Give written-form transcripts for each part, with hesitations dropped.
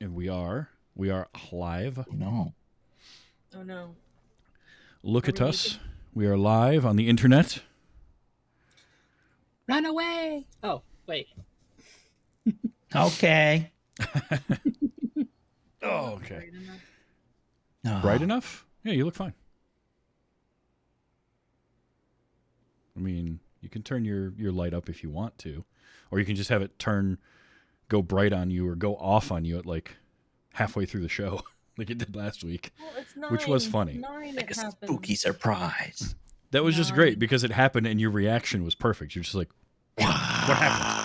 And we are live. No. Oh no. Look Are at we us. naked? We are live on the internet. Run away! Oh, wait. Okay. Oh, okay. Right enough. Oh. Bright enough? Yeah, you look fine. I mean, you can turn your light up if you want to, or you can just have it go bright on you or go off on you at like halfway through the show, like it did last week. Well, it's 9. Which was funny. 9 Like it a happens. spooky surprise. That was just great Nine. because it happened and your reaction was perfect. You're just like, what happened?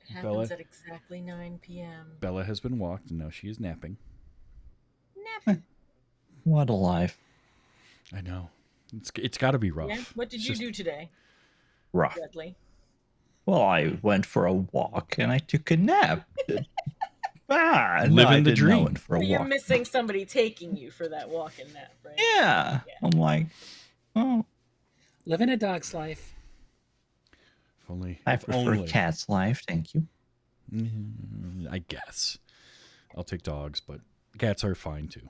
It happens Bella? at exactly 9 p.m. Bella has been walked and now she is napping. Napping. What a life. I know. It's got to be rough. Yeah. What did It's you just- do today, Rough. Dudley? Well, I went for a walk and I took a nap. Living no, I the didn't. I dream. went for a So you're walk. missing somebody taking you for that walk and nap, right? Yeah. I'm like, oh, Living a dog's life. If only. I if prefer only. cat's life. Thank you. I guess. I'll take dogs, but cats are fine too.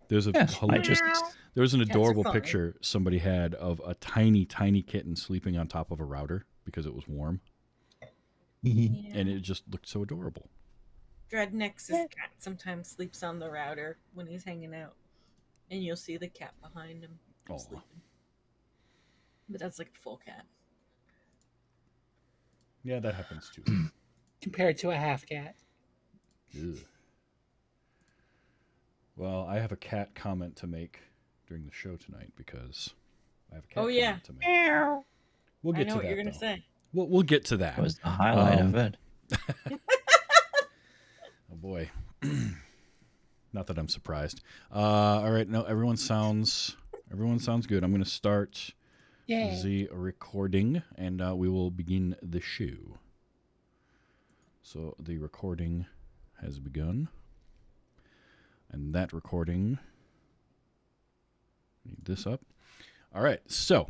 There's a Yeah, I hila- just there was an Cats are adorable fine. picture somebody had of a tiny, tiny kitten sleeping on top of a router because it was warm, Yeah. and it just looked so adorable. Dreadnex's cat sometimes sleeps on the router when he's hanging out, and you'll see the cat behind him Aw. sleeping. But that's like a full cat. Yeah, that happens too. Compared to a half cat. Ugh. Well, I have a cat comment to make during the show tonight because I have a cat Oh, yeah. comment to make. We'll I get know to what that. you're gonna though. say. We'll get to that. that was the highlight of Um, it. Oh boy. Not that I'm surprised. All right, no, everyone sounds good. I'm going to start Yay. the recording, and we will begin the show. So the recording has begun, and that recording. Need this up. All right, so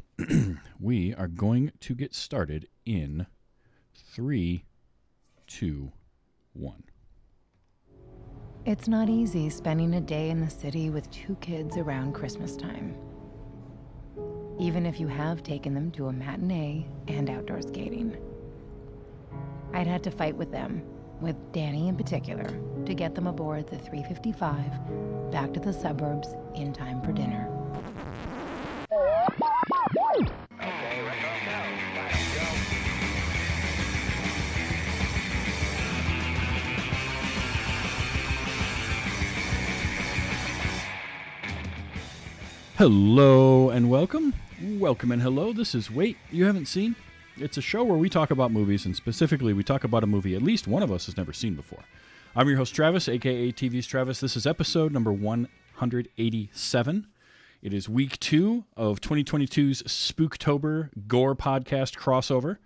we are going to get started in 3, 2, 1. It's not easy spending a day in the city with 2 kids around Christmas time. Even if you have taken them to a matinee and outdoor skating. I'd had to fight with them, with Danny in particular, to get them aboard the 355 back to the suburbs in time for dinner. Hello and welcome. Welcome and hello. This is Wait, You Haven't Seen? It's a show where we talk about movies, and specifically we talk about a movie at least one of us has never seen before. I'm your host, Travis, a.k.a. TV's Travis. This is episode number 187. It is week 2 of 2022's Spooktober Gore podcast crossover.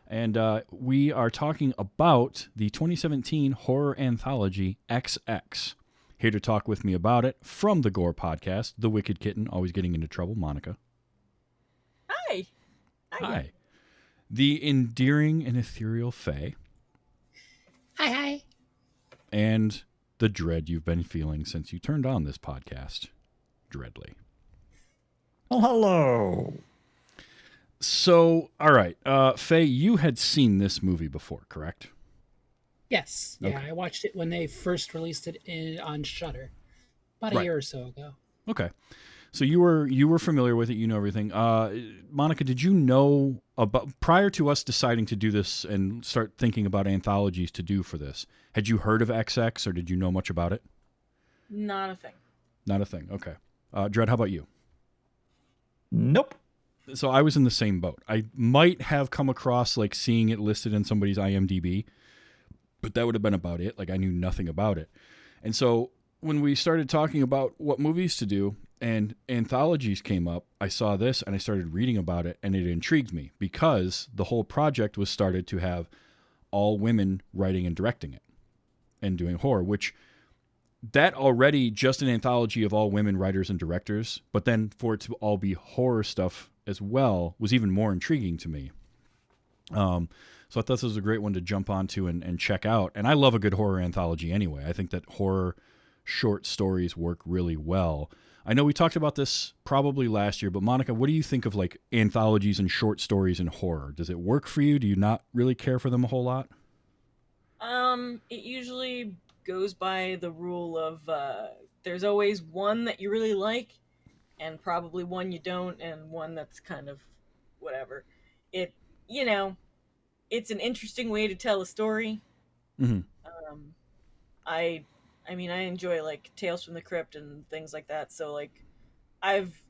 And we are talking about the 2017 horror anthology XX. Here to talk with me about it from the Gore podcast, the Wicked Kitten, always getting into trouble, Monica. Hi. Hi. The endearing and ethereal Faye. Hi. And the dread you've been feeling since you turned on this podcast, Dreadly. Well, hello. So, all right. Faye, you had seen this movie before, correct? Yes. Yeah, Okay. I watched it when they first released it on Shudder about a Right. year or so ago. Okay. So you were familiar with it, you know everything. Monica, did you know about, prior to us deciding to do this and start thinking about anthologies to do for this, had you heard of XX or did you know much about it? Not a thing. Not a thing. Okay. Dread, how about you? Nope. So I was in the same boat. I might have come across like seeing it listed in somebody's IMDb, but that would have been about it. Like I knew nothing about it. And so when we started talking about what movies to do and anthologies came up, I saw this and I started reading about it, and it intrigued me because the whole project was started to have all women writing and directing it and doing horror, which that already just an anthology of all women writers and directors, but then for it to all be horror stuff as well was even more intriguing to me. So I thought this was a great one to jump onto and check out. And I love a good horror anthology anyway. I think that horror short stories work really well. I know we talked about this probably last year, but Monica, what do you think of like anthologies and short stories in horror? Does it work for you? Do you not really care for them a whole lot? It usually goes by the rule of there's always one that you really like, and probably one you don't, and one that's kind of whatever. It, you know, it's an interesting way to tell a story. Mm-hmm. I mean, I enjoy like Tales from the Crypt and things like that. So like, I've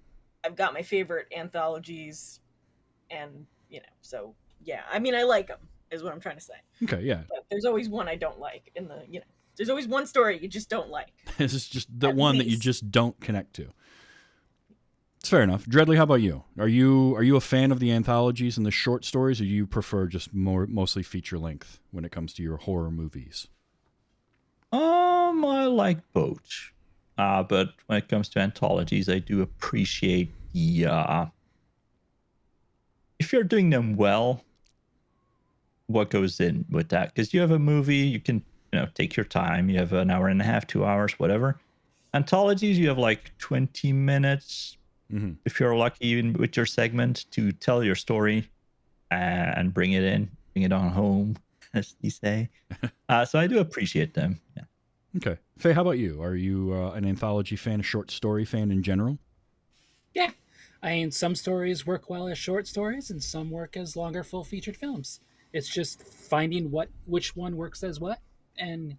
got my favorite anthologies, and so yeah. I mean, I like them, is what I'm trying to say. Okay, yeah. But there's always one I don't like in the There's always one story you just don't like. This is just the At one that you least. just don't connect to. It's fair enough. Dreadly, how about you? Are you a fan of the anthologies and the short stories, or do you prefer just mostly feature length when it comes to your horror movies? I like both. But when it comes to anthologies, I do appreciate the if you're doing them well, what goes in with that. Because you have a movie, you can take your time. You have an hour and a half, 2 hours, whatever. Anthologies, you have like 20 minutes, if you're lucky, even with your segment, to tell your story and bring it on home, as they say. So I do appreciate them. Yeah. Okay. Faye, how about you? Are you an anthology fan, a short story fan in general? Yeah. I mean, some stories work well as short stories, and some work as longer full-featured films. It's just finding which one works as what, and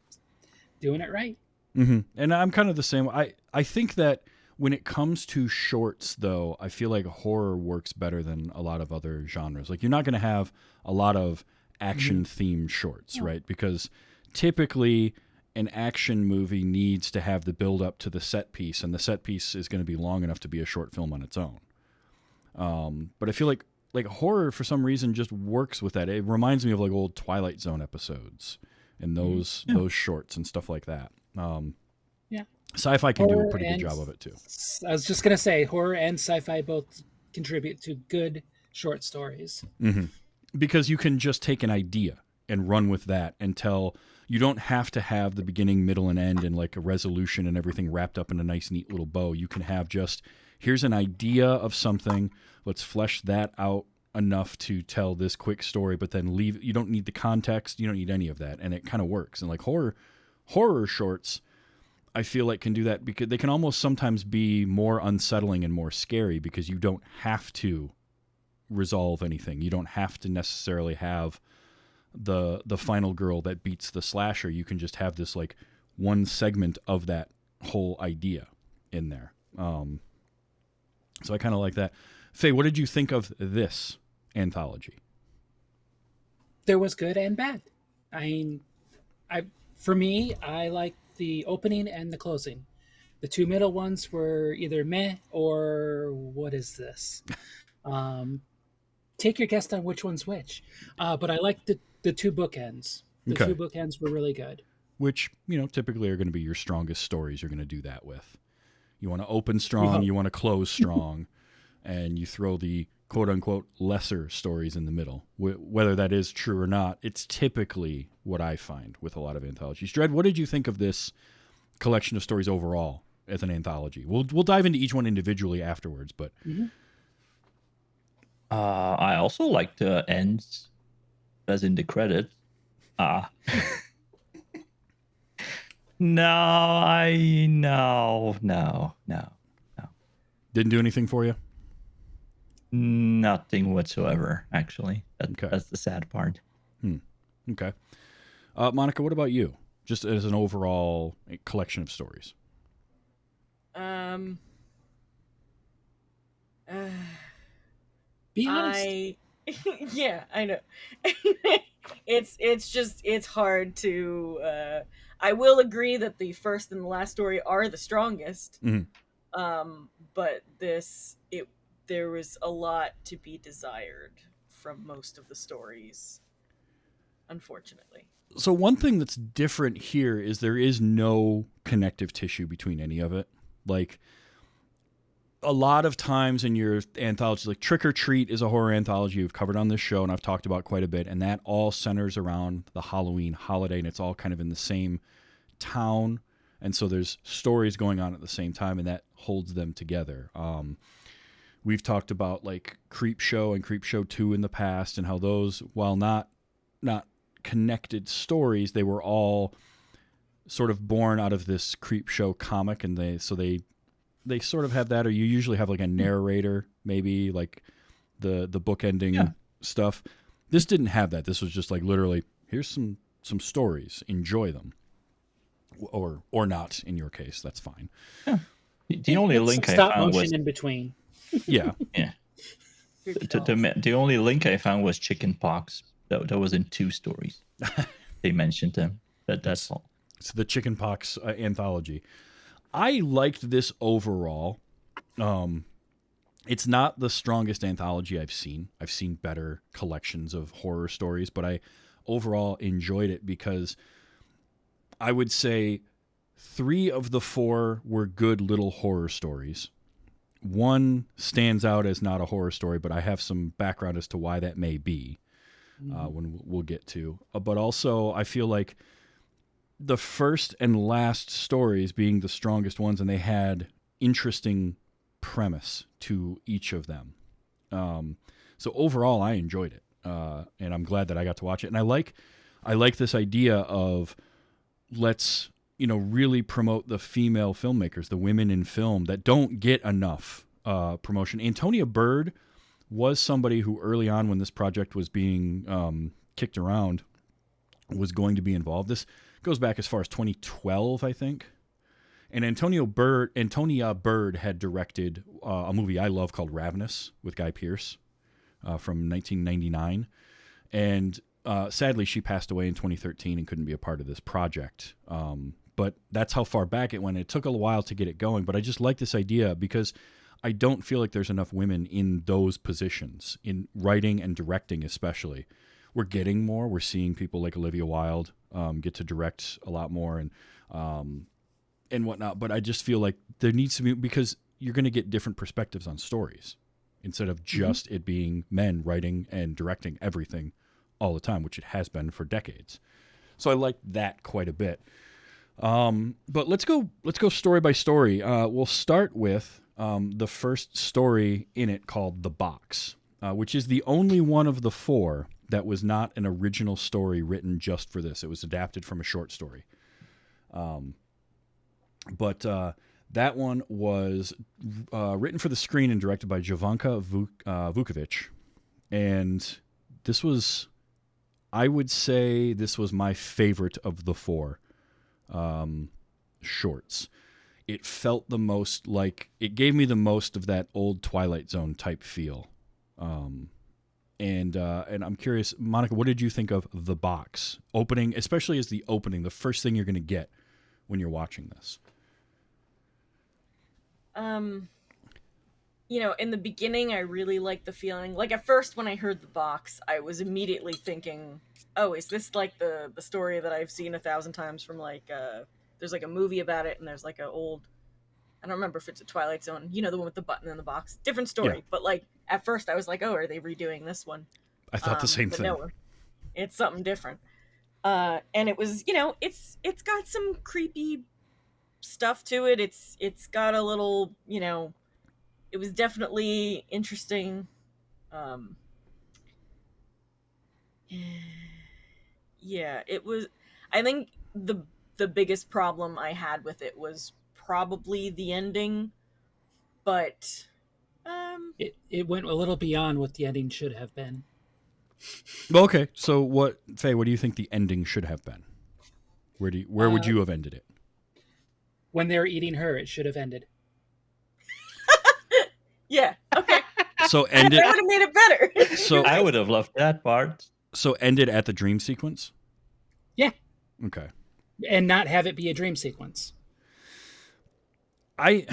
doing it right. Mm-hmm. And I'm kind of the same. I think that when it comes to shorts, though, I feel like horror works better than a lot of other genres. Like, you're not going to have a lot of action-themed shorts, right? Because typically an action movie needs to have the build-up to the set piece, and the set piece is going to be long enough to be a short film on its own. But I feel like horror, for some reason, just works with that. It reminds me of like old Twilight Zone episodes and those shorts and stuff like that. Yeah. Sci-fi can do Horror a pretty good and- job of it too. I was just going to say, horror and sci-fi both contribute to good short stories. Because you can just take an idea and run with that and tell. You don't have to have the beginning, middle, and end and like a resolution and everything wrapped up in a nice, neat little bow. You can have just, here's an idea of something. Let's flesh that out enough to tell this quick story, but then leave. You don't need the context. You don't need any of that. And it kind of works. And like horror shorts, I feel like can do that because they can almost sometimes be more unsettling and more scary because you don't have to resolve anything. You don't have to necessarily have the final girl that beats the slasher. You can just have this like one segment of that whole idea in there. So I kind of like that. Faye, what did you think of this anthology? There was good and bad. I mean, for me, I like the opening and the closing. The two middle ones were either meh or what is this? Take your guess on which one's which. But I like the two bookends. The Okay. two bookends were really good. Which, typically are going to be your strongest stories you're going to do that with. You want to open strong, you want to close strong, and you throw the quote-unquote lesser stories in the middle. Whether that is true or not, it's typically what I find with a lot of anthologies. Dredd, what did you think of this collection of stories overall as an anthology? We'll dive into each one individually afterwards, but... I also like the ends, as in the credits. No. Didn't do anything for you? Nothing whatsoever, actually. Okay. That's the sad part. Okay. Monica, what about you? Just as an overall collection of stories. Be honest. Yeah, I know. it's hard to I will agree that the first and the last story are the strongest. But there was a lot to be desired from most of the stories, unfortunately. So one thing that's different here is there is no connective tissue between any of it. Like, a lot of times in your anthologies, like Trick or Treat is a horror anthology we've covered on this show and I've talked about quite a bit, and that all centers around the Halloween holiday, and it's all kind of in the same town, and so there's stories going on at the same time, and that holds them together. We've talked about like Creepshow and Creepshow 2 in the past, and how those, while not connected stories, they were all sort of born out of this Creepshow comic, and they sort of have that, or you usually have like a narrator, maybe like the book ending stuff. This didn't have that. This was just like literally, here's some stories, enjoy them, or not in your case. That's fine. Yeah. The only link I stop found motion was in between. Yeah. The only link I found was chicken pox. That was in 2 stories. They mentioned them. That's all. It's the chickenpox anthology. I liked this overall. It's not the strongest anthology I've seen. I've seen better collections of horror stories, but I overall enjoyed it because I would say 3 of the 4 were good little horror stories. 1 stands out as not a horror story, but I have some background as to why that may be when we'll get to. But also, I feel like the first and last stories being the strongest ones, and they had interesting premise to each of them. So overall, I enjoyed it, and I'm glad that I got to watch it. And I like this idea of let's really promote the female filmmakers, the women in film that don't get enough promotion. Antonia Bird was somebody who early on, when this project was being kicked around, was going to be involved. This goes back as far as 2012, I think. And Antonia Bird had directed a movie I love called Ravenous with Guy Pearce from 1999. And sadly, she passed away in 2013 and couldn't be a part of this project. But that's how far back it went. It took a while to get it going. But I just like this idea because I don't feel like there's enough women in those positions, in writing and directing especially. We're getting more. We're seeing people like Olivia Wilde get to direct a lot more and whatnot. But I just feel like there needs to be, because you're going to get different perspectives on stories instead of just it being men writing and directing everything all the time, which it has been for decades. So I like that quite a bit. But let's go story by story. We'll start with the first story in it called The Box, which is the only one of the 4 that was not an original story written just for this. It was adapted from a short story. But that one was written for the screen and directed by Jovanka Vukovic. And this was, I would say, this was my favorite of the 4 shorts. It felt the most like, it gave me the most of that old Twilight Zone type feel. And I'm curious, Monica, what did you think of The Box opening, especially as the opening, the first thing you're going to get when you're watching this? In the beginning, I really liked the feeling. Like at first, when I heard The Box, I was immediately thinking, "Oh, is this like the story that I've seen 1,000 times from like there's like a movie about it, and there's like an old, I don't remember if it's a Twilight Zone, the one with the button in the box, different story." Yeah. But like at first, I was like, "Oh, are they redoing this one?" I thought the same but thing. No, it's something different. And it was, it's got some creepy stuff to it. It's got a little, it was definitely interesting. Yeah, it was. I think the biggest problem I had with it was probably the ending, but It went a little beyond what the ending should have been. Well, okay. So Faye, what do you think the ending should have been? Where would you have ended it? When they were eating her, it should have ended. yeah, okay. So end it. That would have made it better. So I would have loved that part. So end it at the dream sequence? Yeah. Okay. And not have it be a dream sequence. I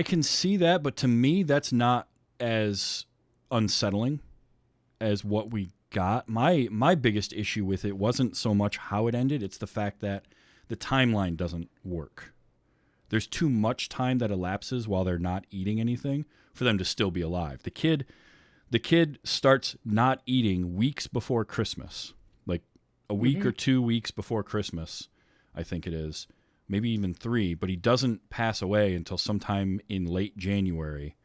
can see that, but to me, that's not as unsettling as what we got. My biggest issue with it wasn't so much how it ended; it's the fact that the timeline doesn't work. There's too much time that elapses while they're not eating anything for them to still be alive. The kid starts not eating weeks before Christmas, like a week or 2 weeks before Christmas, I think it is, maybe even 3, but he doesn't pass away until sometime in late January.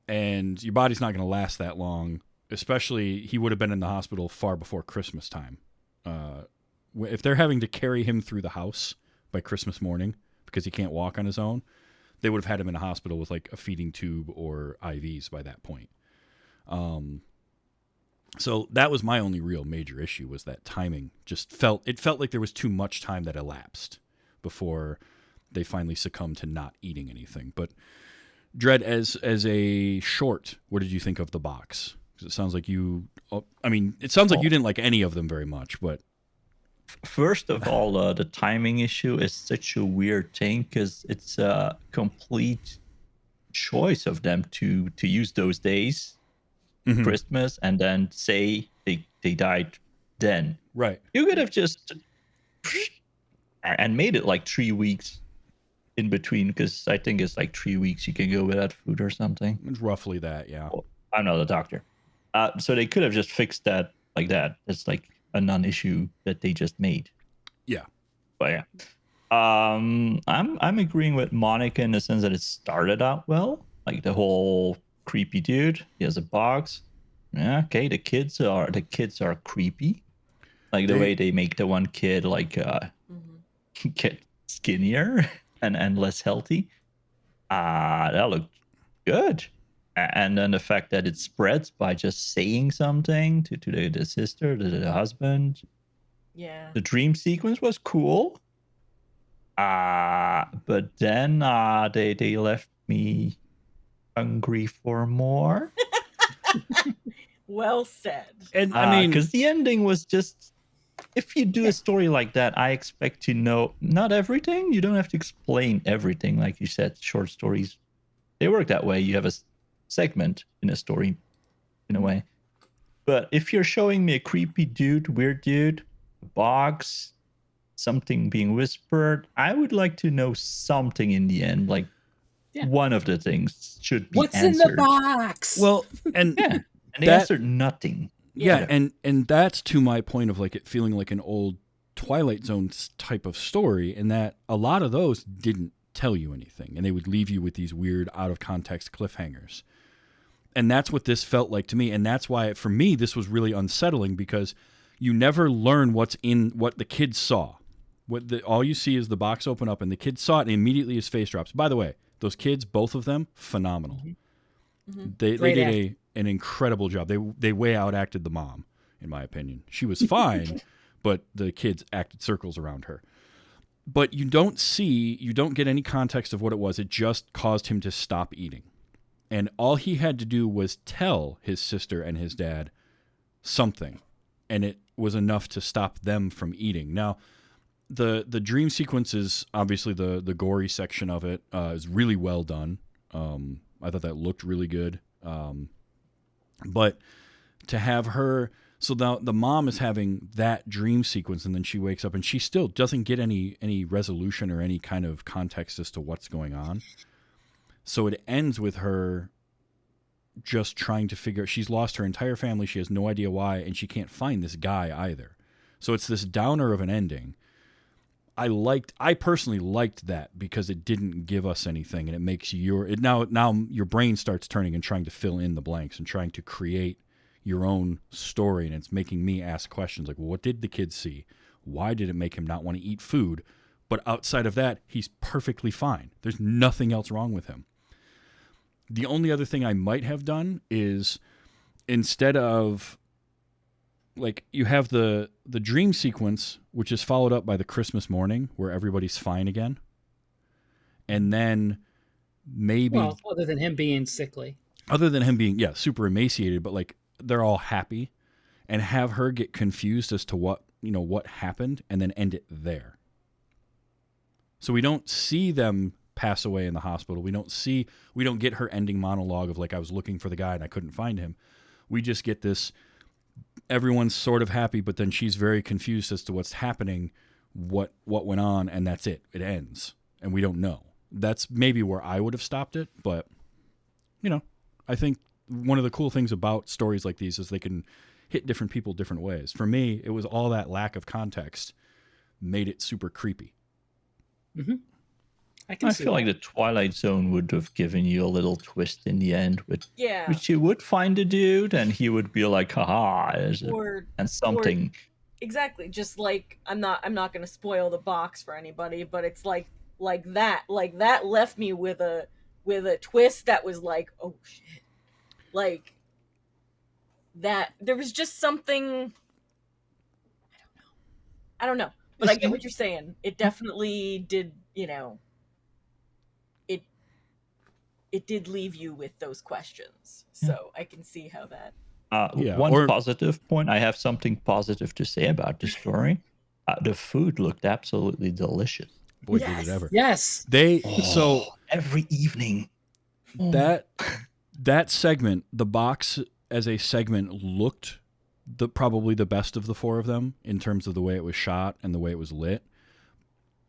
And your body's not going to last that long, especially he would have been in the hospital far before Christmas time. If they're having to carry him through the house by Christmas morning because he can't walk on his own, they would have had him in a hospital with like a feeding tube or IVs by that point. So that was my only real major issue, was that timing felt like there was too much time that elapsed before they finally succumbed to not eating anything. But Dredd, as a short, what did you think of the box? 'Cause it sounds like you didn't like any of them very much, but First of all, the timing issue is such a weird thing because it's a complete choice of them to use those days, Christmas, and then say they died then. right. You could have just and made it like 3 weeks in between, because I think it's like 3 weeks you can go without food or something. It's roughly that, yeah. Well, I'm not a doctor. So they could have just fixed that like that. It's like a non-issue that they just made. Yeah. But yeah. I'm agreeing with Monica in the sense that it started out well. Like the whole creepy dude. He has a box. Yeah, okay. The kids are creepy. Like the way they make the one kid like get skinnier and less healthy. That looked good. And then the fact that it spreads by just saying something to the sister, to the husband. Yeah. The dream sequence was cool. But then they left me hungry for more. Well said. And I mean, because the ending was just, if you do a story like that, I expect to know not everything. You don't have to explain everything. Like you said, short stories, they work that way. You have a segment in a story in a way. But if you're showing me a creepy dude, weird dude, a box, something being whispered, I would like to know something in the end. Like one of the things should be What's answered. in the box? well, and Yeah. And they That- answered nothing. yeah, and that's to my point of like it feeling like an old Twilight Zone type of story, in that a lot of those didn't tell you anything, and they would leave you with these weird out of context cliffhangers. And that's what this felt like to me, and that's why for me this was really unsettling, because you never learn what's in what the kids saw. All you see is the box open up, and the kid saw it, and immediately his face drops. By the way, those kids, both of them, phenomenal. They did an incredible job. They way out acted the mom, in my opinion. She was fine, but the kids acted circles around her. But you don't get any context of what it was. It just caused him to stop eating. And all he had to do was tell his sister and his dad something, and it was enough to stop them from eating. Now, the dream sequence is obviously the gory section of it is really well done. I thought that looked really good. But to have her, so now the mom is having that dream sequence, and then she wakes up and she still doesn't get any resolution or any kind of context as to what's going on. So it ends with her just trying to figure, she's lost her entire family. She has no idea why, and she can't find this guy either. So it's this downer of an ending. I personally liked that because it didn't give us anything, and it makes now your brain starts turning and trying to fill in the blanks and trying to create your own story, and it's making me ask questions like, well, what did the kid see? Why did it make him not want to eat food? But outside of that, he's perfectly fine. There's nothing else wrong with him. The only other thing I might have done is, instead of, like, you have the dream sequence, which is followed up by the Christmas morning where everybody's fine again. And then maybe, well, other than him being sickly. other than him being, super emaciated, but like they're all happy, and have her get confused as to what happened, and then end it there. So we don't see them pass away in the hospital. We don't get her ending monologue of like, I was looking for the guy and I couldn't find him. We just get this, everyone's sort of happy, but then she's very confused as to what's happening, what went on, and that's it. It ends. and we don't know. That's maybe where I would have stopped it, but I think one of the cool things about stories like these is they can hit different people different ways. For me, it was all that lack of context made it super creepy. I can I see feel like that. the Twilight Zone would have given you a little twist in the end, Yeah. which you would find a dude, and he would be like, "Haha," Or and something. exactly, just like I'm not gonna spoil the box for anybody, but it's like that left me with a twist that was like, oh shit. Like that there was just something, I don't know. But I get what you're saying. It definitely did, it did leave you with those questions. So I can see how that. One positive point. I have something positive to say about the story. The food looked absolutely delicious. Boy, did Yes. it ever. Yes. So every evening. that segment, the box as a segment, looked probably the best of the four of them in terms of the way it was shot and the way it was lit.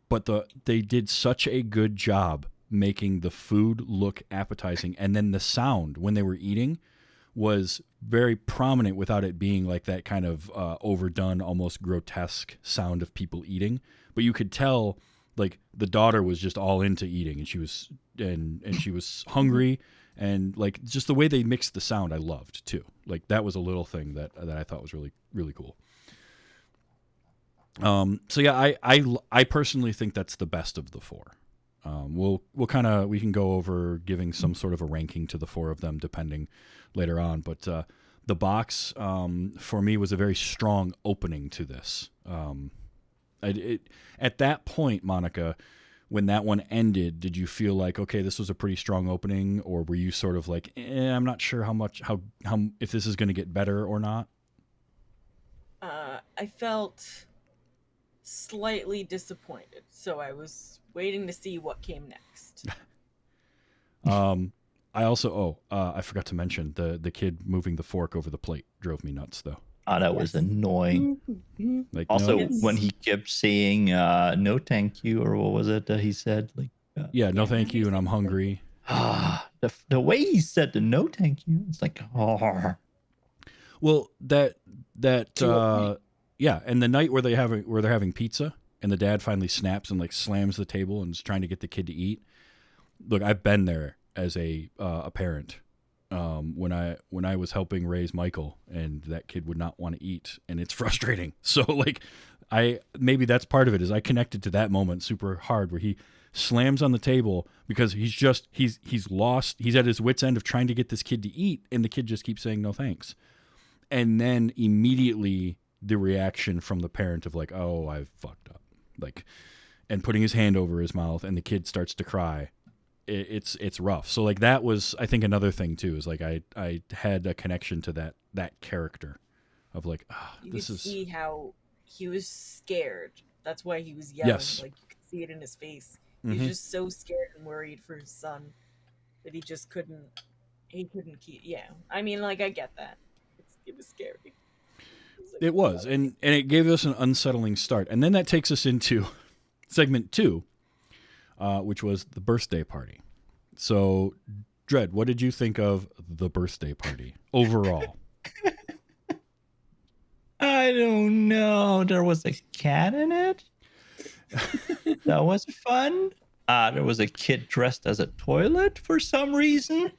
But they did such a good job making the food look appetizing, and then the sound when they were eating was very prominent without it being like that kind of overdone, almost grotesque sound of people eating. But you could tell, like, the daughter was just all into eating, and she was hungry, and like just the way they mixed the sound, I loved too. Like that was a little thing that I thought was really, really cool. So yeah, I personally think that's the best of the four. We can go over giving some sort of a ranking to the four of them depending later on, but the box for me was a very strong opening to this. At that point, Monica, when that one ended, did you feel like, okay, this was a pretty strong opening, or were you sort of like, I'm not sure how if this is going to get better or not? I felt slightly disappointed, so I was waiting to see what came next. I also I forgot to mention the kid moving the fork over the plate drove me nuts though. That was annoying. Like Also, no, when he kept saying "no, thank you," or what was it that he said? Like, no thank you, and I'm hungry. the way he said the "no, thank you," it's like, oh. Well, that yeah, and the night where they're having pizza, and the dad finally snaps and like slams the table and is trying to get the kid to eat. Look, I've been there as a parent. When I was helping raise Michael, and that kid would not want to eat, and it's frustrating. So like, maybe that's part of it, is I connected to that moment super hard where he slams on the table because he's lost. He's at his wit's end of trying to get this kid to eat, and the kid just keeps saying no thanks. And then immediately the reaction from the parent of like, oh, I've fucked up, like, and putting his hand over his mouth, and the kid starts to cry. It's rough. So like that was, I think, another thing too, is like I had a connection to that character of like, You this could is see how he was scared. That's why he was yelling. Yes. Like you could see it in his face. He was just so scared and worried for his son that he just couldn't. He couldn't keep. Yeah, I mean, like I get that. It was scary. It was, and it gave us an unsettling start, and then that takes us into segment 2, which was the birthday party. So, Dredd, what did you think of the birthday party overall? I don't know. There was a cat in it. That was fun. There was a kid dressed as a toilet for some reason.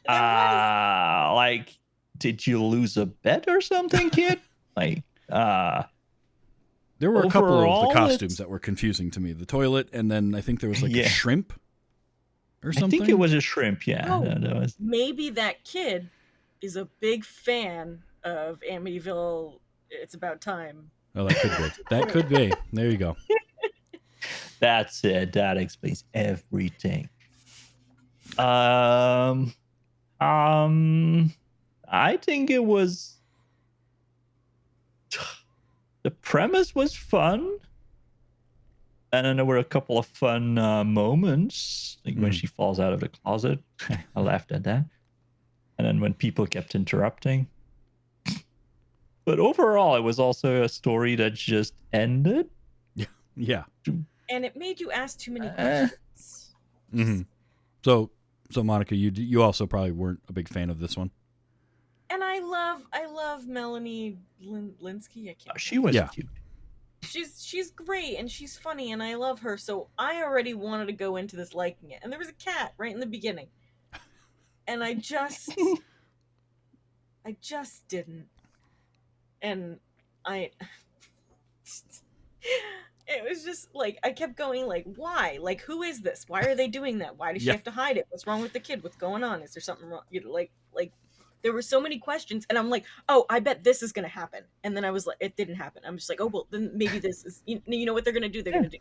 Like, did you lose a bet or something, kid? Like, there were a couple of overall, the costumes that were confusing to me. The toilet, and then I think there was like a shrimp or something. I think it was a shrimp. Yeah, Oh, that was. maybe that kid is a big fan of Amityville. It's About Time. Oh, that could be. That could be. There you go. That's it. That explains everything. I think it was. The premise was fun, and then there were a couple of fun moments, like when she falls out of the closet. I laughed at that, and then when people kept interrupting. But overall, it was also a story that just ended. Yeah. and it made you ask too many Uh. questions. Mm-hmm. So Monica, you also probably weren't a big fan of this one. And I love Melanie Linsky. I can't. She was Yeah. cute. She's great and she's funny and I love her. So I already wanted to go into this liking it. And there was a cat right in the beginning, and I just didn't. And it was just like I kept going like, why? Like, who is this? Why are they doing that? Why does she Yeah. have to hide it? What's wrong with the kid? What's going on? Is there something wrong? You know, like there were so many questions, and I'm like, oh, I bet this is gonna happen. And then I was like, it didn't happen. I'm just like, oh well, then maybe this is. You know what they're gonna do? They're gonna do.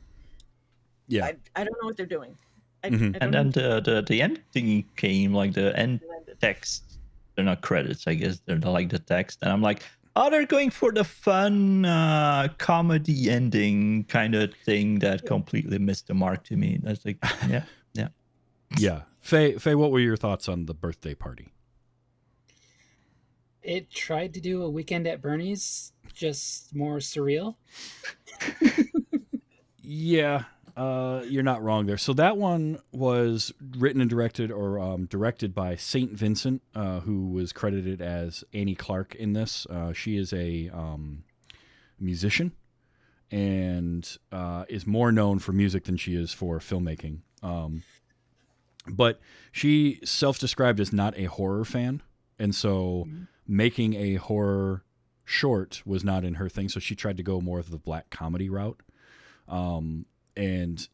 Yeah. I don't know what they're doing. I Mhm. don't And know. then the end thing came, like the end what they text. They're not credits, I guess. They're like the text. And I'm like, oh, they're going for the fun comedy ending kind of thing that completely missed the mark to me. That's like, yeah. Yeah. Faye, what were your thoughts on the birthday party? It tried to do a Weekend at Bernie's, just more surreal. Yeah, you're not wrong there. So that one was written and directed, or directed by Saint Vincent, who was credited as Annie Clark in this. She is a musician and is more known for music than she is for filmmaking. But she self-described as not a horror fan, and so making a horror short was not in her thing. So she tried to go more of the black comedy route. And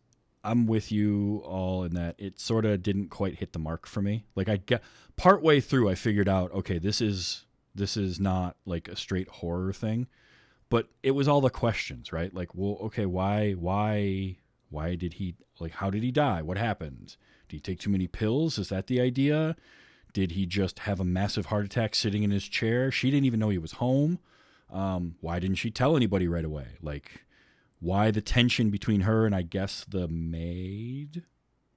I'm with you all in that it sort of didn't quite hit the mark for me. Like I get partway through, I figured out, okay, this is not like a straight horror thing, but it was all the questions, right? Like, well, okay, why did he, like, how did he die? What happened? Did he take too many pills? Is that the idea? Did he just have a massive heart attack sitting in his chair? She didn't even know he was home. Why didn't she tell anybody right away? Like, why the tension between her and I guess the maid?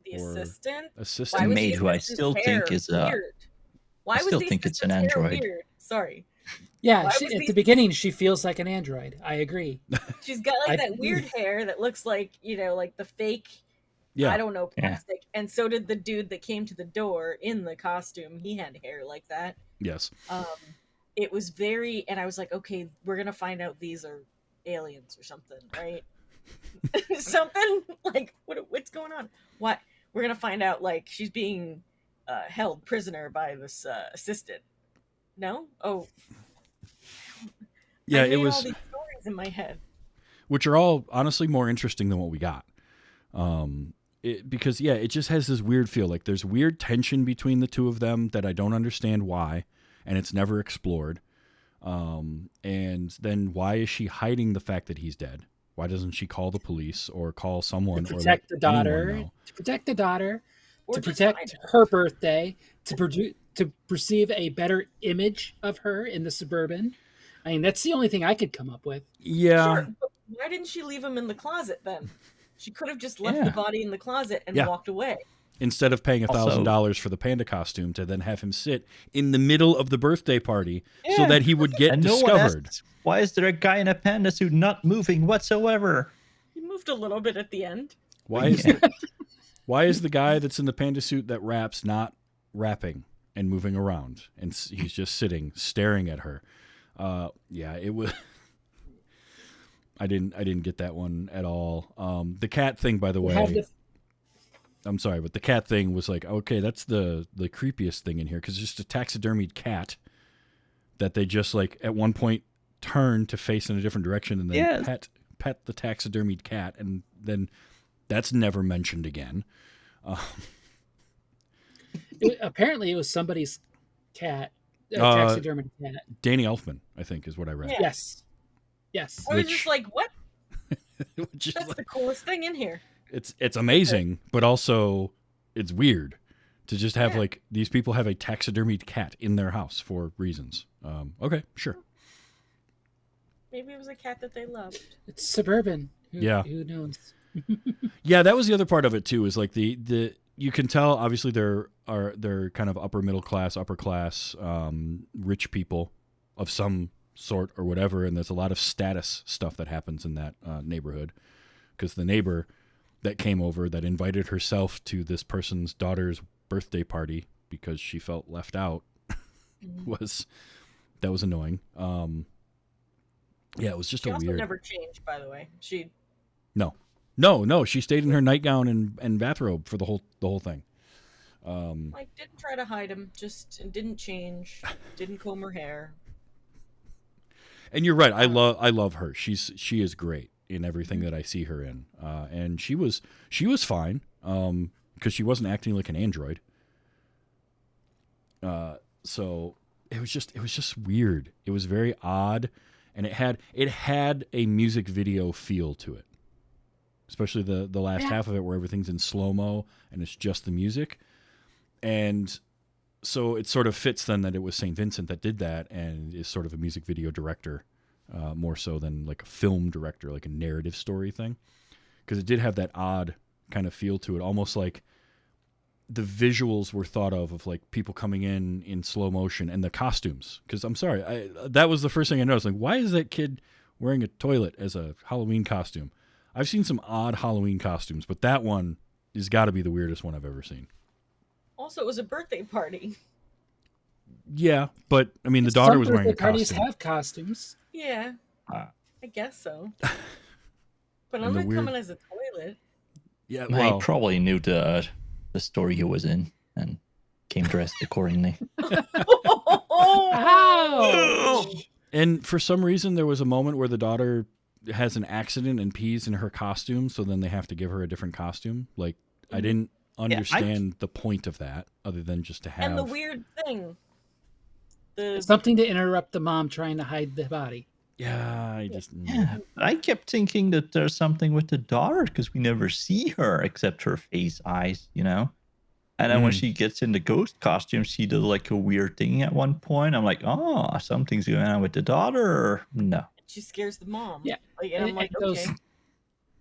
The Or assistant. assistant? Why was maid, the who I assistant's still think hair is, weird? Why I was still the think it's an assistant's hair android. weird? Sorry, Yeah, Why she, was at the- the beginning, she feels like an android. I agree. she's got like I- that weird hair that looks like, you know, like the fake. Yeah. I don't know, Yeah. plastic. And so did the dude that came to the door in the costume. He had hair like that. Yes. It was very, and I was like, okay, we're gonna find out these are aliens or something, right? Something like what's going on? What we're gonna find out? Like she's being held prisoner by this assistant. No, oh, Yeah, I it hate was, all these stories in my head. which are all honestly more interesting than what we got. Because it just has this weird feel. Like there's weird tension between the two of them that I don't understand why, and it's never explored. And then why is she hiding the fact that he's dead? Why doesn't she call the police or call someone To or protect let the anyone daughter, know? to protect the daughter, Or to just protect hide her. her birthday, to perceive a better image of her in the suburban. I mean, that's the only thing I could come up with. Yeah. Sure, but why didn't she leave him in the closet then? She could have just left the Yeah. body in the closet and Yeah. walked away. Instead of paying Also- $1,000 for the panda costume to then have him sit in the middle of the birthday party so Yeah. that he would get And no one discovered. asks, why is there a guy in a panda suit not moving whatsoever? He moved a little bit at the end. Why is Yeah. why is the guy that's in the panda suit that raps not rapping and moving around, and he's just sitting staring at her? It was. I didn't get that one at all. The cat thing, by the We'll have way, the- I'm sorry, but the cat thing was like, okay, that's the creepiest thing in here, because it's just a taxidermied cat that they just like at one point turn to face in a different direction and then Yes. pet the taxidermied cat, and then that's never mentioned again. apparently, it was somebody's cat, a Uh, taxidermy cat. Danny Elfman, I think, is what I read. Yeah. Yes, yes. I was Which- just like, what? Which is That's like- the coolest thing in here. it's amazing, but also it's weird to just have Yeah. like these people have a taxidermied cat in their house for reasons. Okay, sure. Maybe it was a cat that they loved. It's suburban. Yeah. Who knows? Yeah, that was the other part of it too. Is like the you can tell obviously they're kind of upper middle class, upper class, rich people of some sort or whatever, and there's a lot of status stuff that happens in that neighborhood because the neighbor that came over that invited herself to this person's daughter's birthday party because she felt left out was annoying. Yeah, it was just She a also weird. never changed, by the way. She No, she stayed in her nightgown and bathrobe for the whole thing. didn't try to hide him, just didn't change, didn't comb her hair. And you're right. I love her. She is great in everything that I see her in. And she was fine. Because she wasn't acting like an android. So it was just weird. It was very odd, and it had a music video feel to it. Especially the last half of it where everything's in slow-mo and it's just the music. And so it sort of fits then that it was St. Vincent that did that and is sort of a music video director, more so than like a film director, like a narrative story thing. Because it did have that odd kind of feel to it, almost like the visuals were thought of like people coming in slow motion, and the costumes. Because I'm sorry, that was the first thing I noticed. Like, why is that kid wearing a toilet as a Halloween costume? I've seen some odd Halloween costumes, but that one has got to be the weirdest one I've ever seen. Also, it was a birthday party. Yeah, but I mean, the daughter was wearing a parties costume. have costumes. Yeah, I guess so. But And I'm the not weird- coming as a toilet. Yeah, I well, probably knew the story he was in and came dressed accordingly. Ow! and for some reason, there was a moment where the daughter has an accident and pees in her costume, so then they have to give her a different costume. Like, I didn't understand the point of that, other than just to have. And the weird thing, Something to interrupt the mom trying to hide the body. Yeah, I just. Yeah, I kept thinking that there's something with the daughter because we never see her except her face, eyes, you know. And then when she gets in the ghost costume, she does like a weird thing at one point. I'm like, oh, something's going on with the daughter. No. she scares the mom. Yeah. And I'm like, those,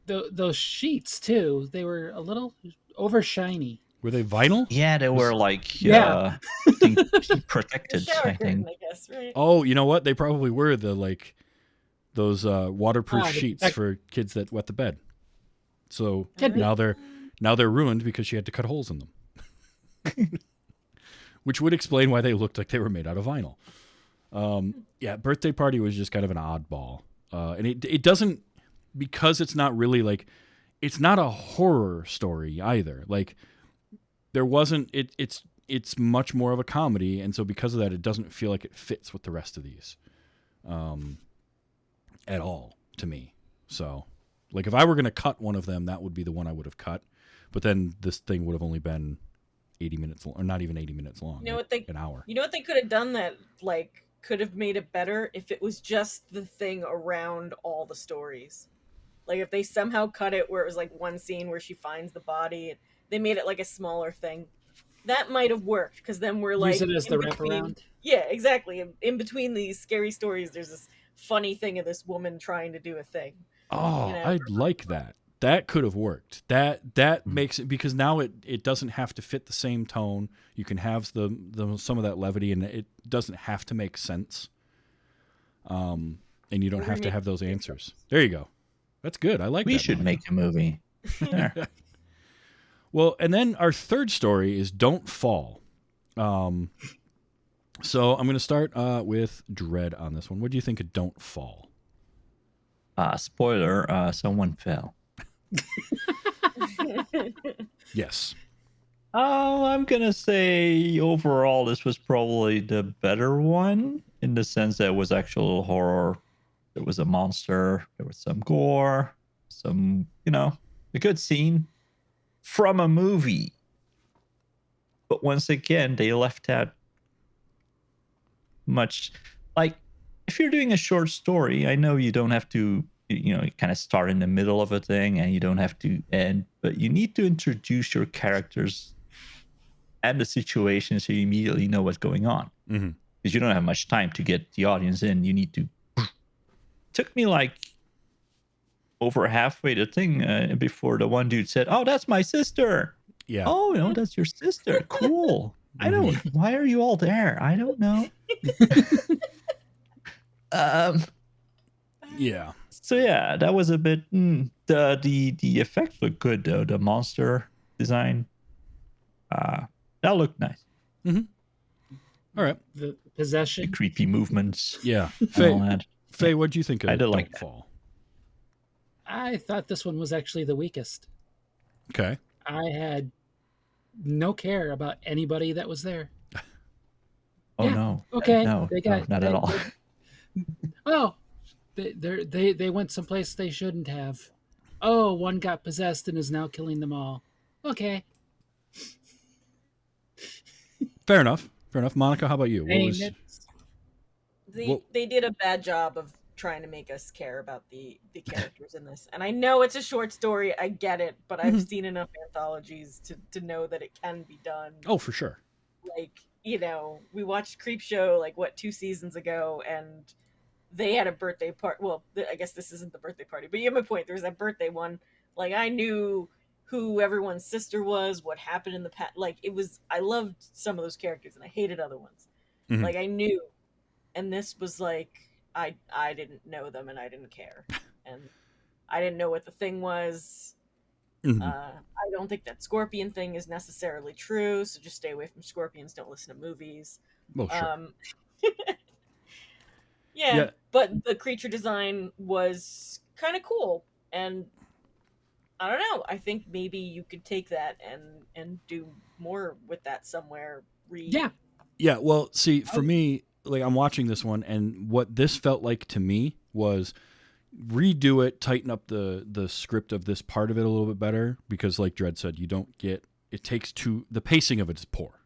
okay. those sheets too, they were a little over shiny. Were they vinyl? Yeah, they were like Yeah. protected, Shower I curtain, think. I guess, right? Oh, you know what? They probably were those waterproof the sheets protect- for kids that wet the bed. So Could be. now they're ruined because she had to cut holes in them. Which would explain why they looked like they were made out of vinyl. Yeah, birthday party was just kind of an oddball. And it doesn't, because it's not really like, it's not a horror story either. Like, there wasn't, it's much more of a comedy. And so because of that, it doesn't feel like it fits with the rest of these at all to me. So, like, if I were going to cut one of them, that would be the one I would have cut. But then this thing would have only been 80 minutes long, or not even 80 minutes long. You know what they an hour. You know what they could have done that like could have made it better if it was just the thing around all the stories. Like if they somehow cut it where it was like one scene where she finds the body and they made it like a smaller thing. That might have worked because then we're like Use it as the in between- wraparound. Yeah, exactly. In between these scary stories, there's this funny thing of this woman trying to do a thing. Oh, You know? I'd like that. That could have worked. That makes it, because now it doesn't have to fit the same tone. You can have the some of that levity, and it doesn't have to make sense. And you don't have to have those answers. There you go. That's good. I like that. We should make a movie. There. Well, and then our third story is Don't Fall. So I'm going to start with Dread on this one. What do you think of Don't Fall? Spoiler, someone fell. Yes. Oh, I'm gonna say overall this was probably the better one in the sense that it was actual horror. There was a monster, there was some gore, some, a good scene from a movie. But once again, they left out much. Like, if you're doing a short story, I know you don't have to, you kind of start in the middle of a thing and you don't have to end, but you need to introduce your characters and the situation so you immediately know what's going on. Mm-hmm. Because you don't have much time to get the audience in. You need to. Took me like over halfway the thing before the one dude said, "Oh, that's my sister." Yeah. Oh, no, that's your sister. Cool. I don't. Why are you all there? I don't know. Yeah. So yeah, that was a bit. The effects look good though. The monster design, that looked nice. All right. The The possession. creepy movements. Yeah. And all that. Faye, what'd you think of I did Don't like that. Fall? I thought this one was actually the weakest. Okay. I had no care about anybody that was there. Oh Yeah, no. okay, No, they got- not at all. Oh, they went someplace they shouldn't have. Oh, one got possessed and is now killing them all. Okay. Fair enough. Monica, how about you? What Ain't was it? Well- They did a bad job of trying to make us care about the characters in this. And I know it's a short story, I get it, but I've seen enough anthologies to know that it can be done. Oh, for sure. Like, you know, we watched Creepshow like 2 seasons ago, and they had a birthday party. Well, I guess this isn't the birthday party, but you have my point. There was that birthday one. Like, I knew who everyone's sister was, what happened in the past. Like, it was, I loved some of those characters and I hated other ones. Mhm. Like, I knew. And this was like, I didn't know them and I didn't care. And I didn't know what the thing was. Mhm. I don't think that scorpion thing is necessarily true, so just stay away from scorpions. Don't listen to movies. Well, sure. Yeah, but the creature design was kind of cool, and I don't know. I think maybe you could take that and do more with that somewhere. Yeah. Well, see, for me, like I'm watching this one, and what this felt like to me was redo it, tighten up the script of this part of it a little bit better, because like Dredd said, you don't get it takes the pacing of it is poor.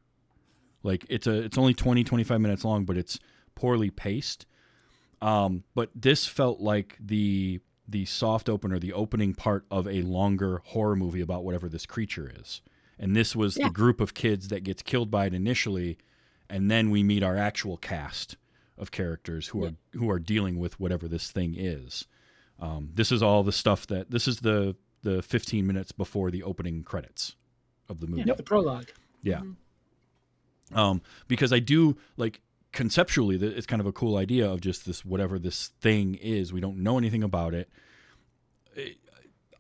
Like it's only 20-25 minutes long, but it's poorly paced. But this felt like the soft opener, the opening part of a longer horror movie about whatever this creature is. And this was the group of kids that gets killed by it initially, and then we meet our actual cast of characters who are dealing with whatever this thing is. This is all the stuff this is the 15 minutes before the opening credits of the movie. The prologue. Yeah. Because I do like conceptually it's kind of a cool idea of just this whatever this thing is. We don't know anything about it.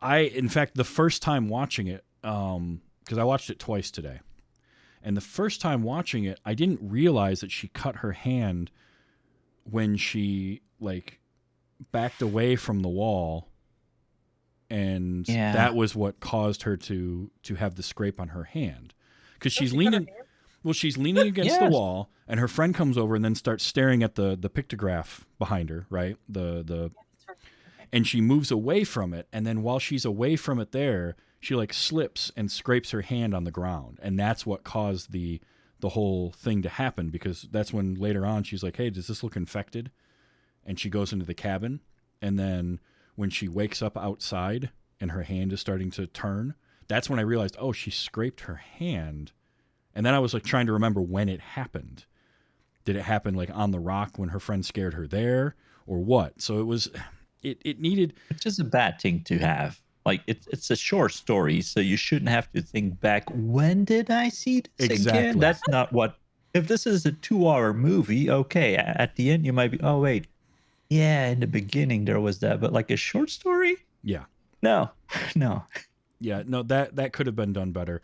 In fact, the first time watching it, because I watched it twice today, and the first time watching it, I didn't realize that she cut her hand when she like backed away from the wall, and that was what caused her to have the scrape on her hand, because she's leaning. Well, she's leaning against the wall, and her friend comes over and then starts staring at the pictograph behind her, right? And she moves away from it, and then while she's away from it there, she like slips and scrapes her hand on the ground, and that's what caused the whole thing to happen, because that's when later on she's like, hey, does this look infected? And she goes into the cabin, and then when she wakes up outside and her hand is starting to turn, that's when I realized, oh, she scraped her hand. And then I was like trying to remember when it happened. Did it happen like on the rock when her friend scared her there, or what? So it needed. It's just a bad thing to have. Like it's a short story, so you shouldn't have to think back. When did I see this Exactly. again? That's not what. If this is a 2-hour movie, okay. At the end, you might be. Oh wait, yeah. In the beginning, there was that, but like a short story. Yeah. No. Yeah. No. That could have been done better.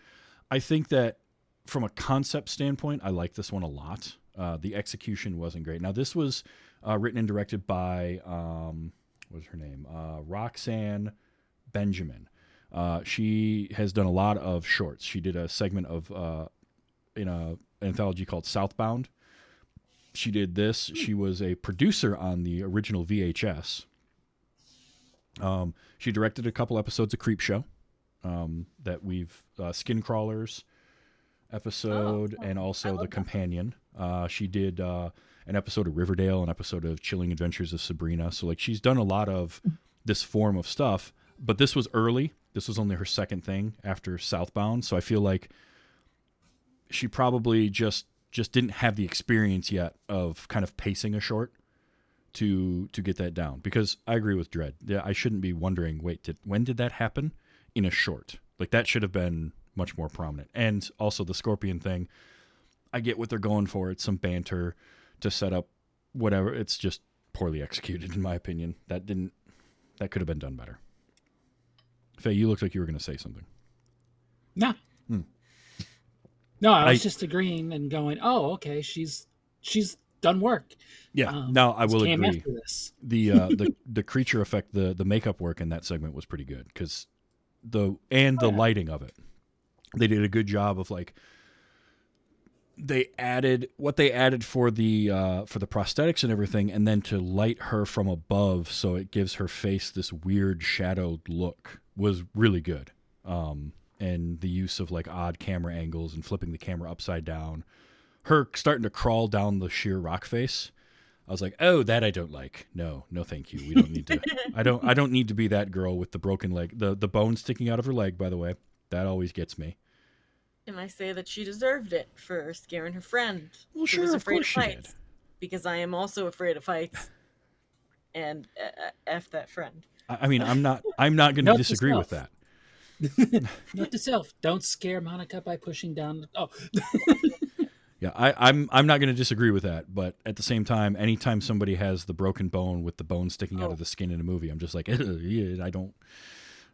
I think that from a concept standpoint, I like this one a lot. The execution wasn't great. Now, this was written and directed by, what was her name? Roxanne Benjamin. She has done a lot of shorts. She did a segment of in an anthology called Southbound. She did this. She was a producer on the original VHS. She directed a couple episodes of Creepshow that we've Skin Crawlers episode, and also The Companion. She did an episode of Riverdale, an episode of Chilling Adventures of Sabrina. So like she's done a lot of this form of stuff, but this was early. This was only her second thing after Southbound. So I feel like she probably just didn't have the experience yet of kind of pacing a short to get that down. Because I agree with Dredd. Yeah, I shouldn't be wondering, when did that happen in a short? Like that should have been much more prominent. And also the scorpion thing, I get what they're going for. It's some banter to set up whatever. It's just poorly executed in my opinion. That didn't that could have been done better. Faye, you looked like you were going to say something. No. Hmm. No, I was just agreeing and going, oh, okay, she's done work. Yeah, now I will came agree. after this. The creature effect, the makeup work in that segment was pretty good because the lighting of it, they did a good job of like they added for the prosthetics and everything, and then to light her from above so it gives her face this weird shadowed look was really good. And the use of like odd camera angles and flipping the camera upside down, her starting to crawl down the sheer rock face. I was like, oh, that I don't like. No, thank you. We don't need to. I don't need to be that girl with the broken leg, the bone sticking out of her leg. By the way, that always gets me. And I say that she deserved it for scaring her friend. Well, who sure, was of afraid course she did. fights, because I am also afraid of fights. And F that friend. I mean, I'm not going to Note to disagree with self. that. Note to self: don't scare Monica by pushing down. Oh, Yeah, I'm not going to disagree with that, but at the same time, anytime somebody has the broken bone with the bone sticking out of the skin in a movie, I'm just like, yeah, I don't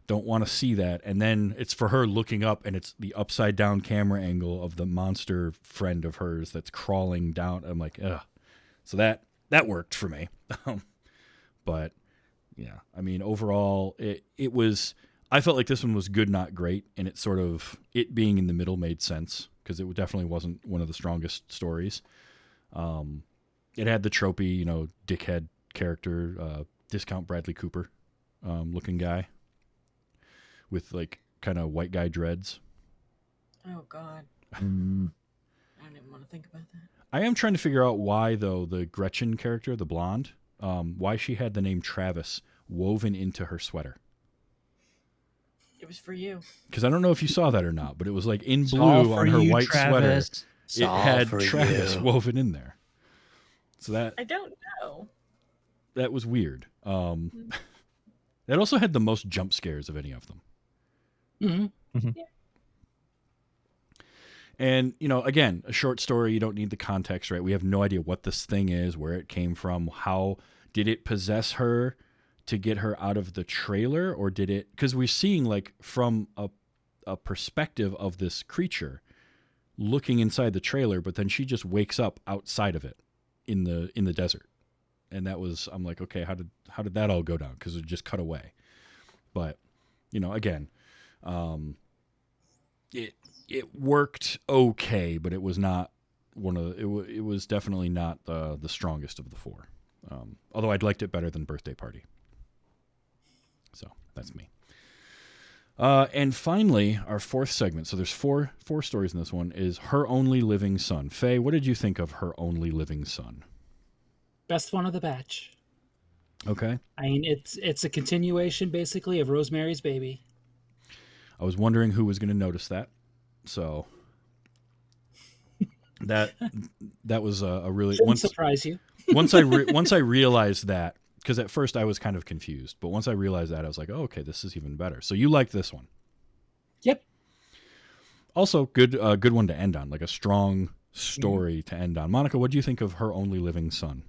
want to see that. And then it's for her looking up, and it's the upside down camera angle of the monster friend of hers that's crawling down. I'm like, ugh. So that worked for me. But yeah, I mean, overall, it was. I felt like this one was good, not great, and it sort of it being in the middle made sense because it definitely wasn't one of the strongest stories. It had the tropey, dickhead character, discount Bradley Cooper looking guy with like kind of white guy dreads. Oh God. I don't even want to think about that. I am trying to figure out why, though, the Gretchen character, the blonde, why she had the name Travis woven into her sweater. It was for you. Because I don't know if you saw that or not, but it was like in It's all blue for on her you, white Travis. sweater. It's It all had for Travis you. woven in there. So I don't know. that was weird. It also had the most jump scares of any of them. mm-hmm. And, again, a short story, you don't need the context, right? We have no idea what this thing is, where it came from, how did it possess her to get her out of the trailer, or did it, because we're seeing like from a perspective of this creature looking inside the trailer, but then she just wakes up outside of it in the desert. And that was, I'm like, okay, how did that all go down? Because it just cut away. But, again, it worked okay, but it was not it was definitely not the strongest of the four. Although I'd liked it better than Birthday Party. So that's me. And finally, our fourth segment. So there's four stories in this one. Is Her Only Living Son. Faye, what did you think of Her Only Living Son? Best one of the batch. Okay. I mean, it's a continuation basically of Rosemary's Baby. I was wondering who was going to notice that. So that was a really Shouldn't surprise you. once I realized that, because at first I was kind of confused, but once I realized that, I was like, oh, okay, this is even better. So you liked this one. Yep. Also, good one to end on, like a strong story to end on. Monica, what do you think of Her Only Living Son?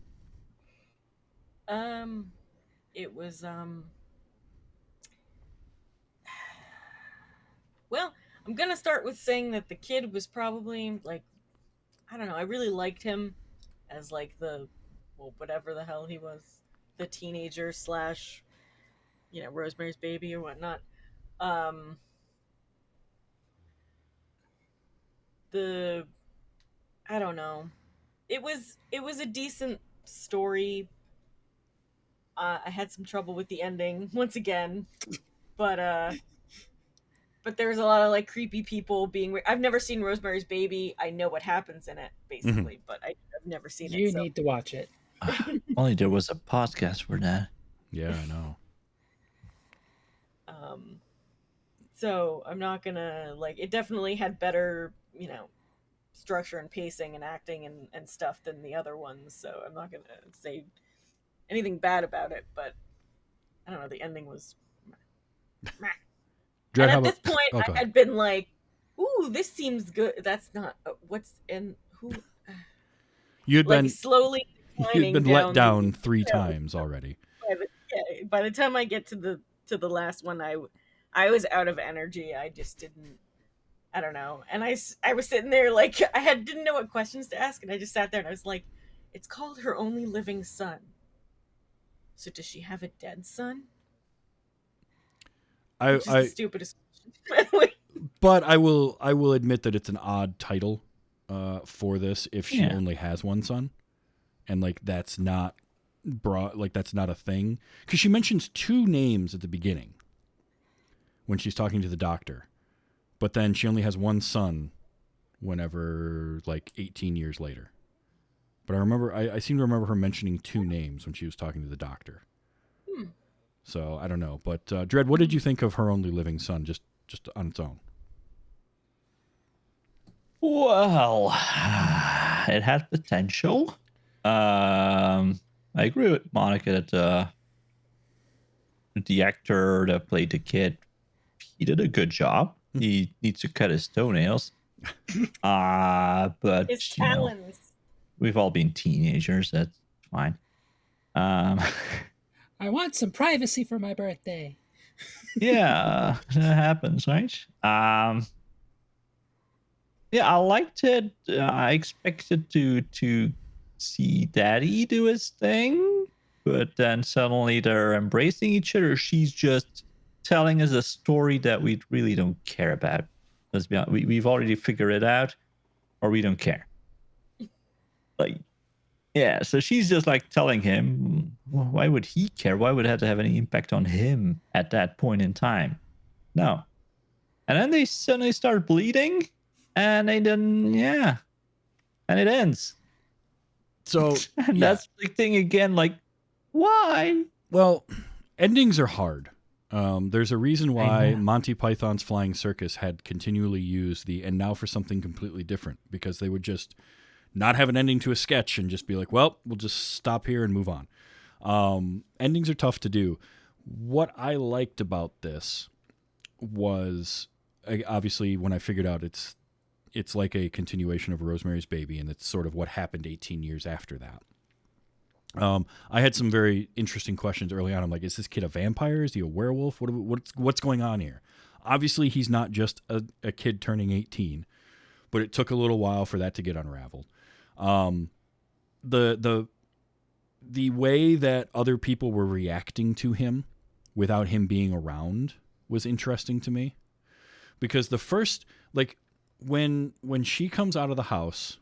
It was well, I'm gonna start with saying that the kid was probably like, I don't know, I really liked him as like whatever the hell he was, the teenager slash, Rosemary's Baby or whatnot. I don't know. It was a decent story. I had some trouble with the ending once again, but there's a lot of like creepy people being. I've never seen Rosemary's Baby. I know what happens in it basically, but I've never seen it. You need to watch it. Only there was a podcast for that. Yeah, I know. So I'm not gonna it definitely had better, structure and pacing and acting and stuff than the other ones. So I'm not gonna say anything bad about it, but I don't know. The ending was. Meh. Dread, and how at this about- point, oh, go I ahead. had been like, "Ooh, this seems good." That's not what's in who. You'd Like been slowly declining let down down 3 times already. Yeah, by the time I get to the last one, I was out of energy. I just didn't. I don't know. And I was sitting there like didn't know what questions to ask, and I just sat there and I was like, it's called Her Only Living Son. So does she have a dead son? Which is the stupidest question. But I will admit that it's an odd title for this if she only has one son, and like that's not that's not a thing, because she mentions two names at the beginning when she's talking to the doctor, but then she only has one son whenever like 18 years later. But I seem to remember her mentioning two names when she was talking to the doctor. So I don't know. But Dredd, what did you think of Her Only Living Son just on its own? Well, it had potential. I agree with Monica that the actor that played the kid, he did a good job. He needs to cut his toenails. But His talons. We've all been teenagers. That's fine. I want some privacy for my birthday. Yeah, that happens, right? Yeah, I liked it. I expected to see Daddy do his thing, but then suddenly they're embracing each other. She's just telling us a story that we really don't care about. Let's be honest. We've already figured it out, or we don't care. Like, yeah, so she's just like telling him, why would he care? Why would it have to have any impact on him at that point in time? No. And then they suddenly start bleeding, and they then, and it ends. So and that's the thing again, like, why? Well, endings are hard. There's a reason why Monty Python's Flying Circus had continually used the "and now for something completely different," because they would just not have an ending to a sketch and just be like, well, we'll just stop here and move on. Endings are tough to do. What I liked about this was, obviously, when I figured out it's like a continuation of Rosemary's Baby, and it's sort of what happened 18 years after that. I had some very interesting questions early on. I'm like, is this kid a vampire? Is he a werewolf? What's going on here? Obviously, he's not just a kid turning 18, but it took a little while for that to get unraveled. The way that other people were reacting to him without him being around was interesting to me, because the first, like, when she comes out of the house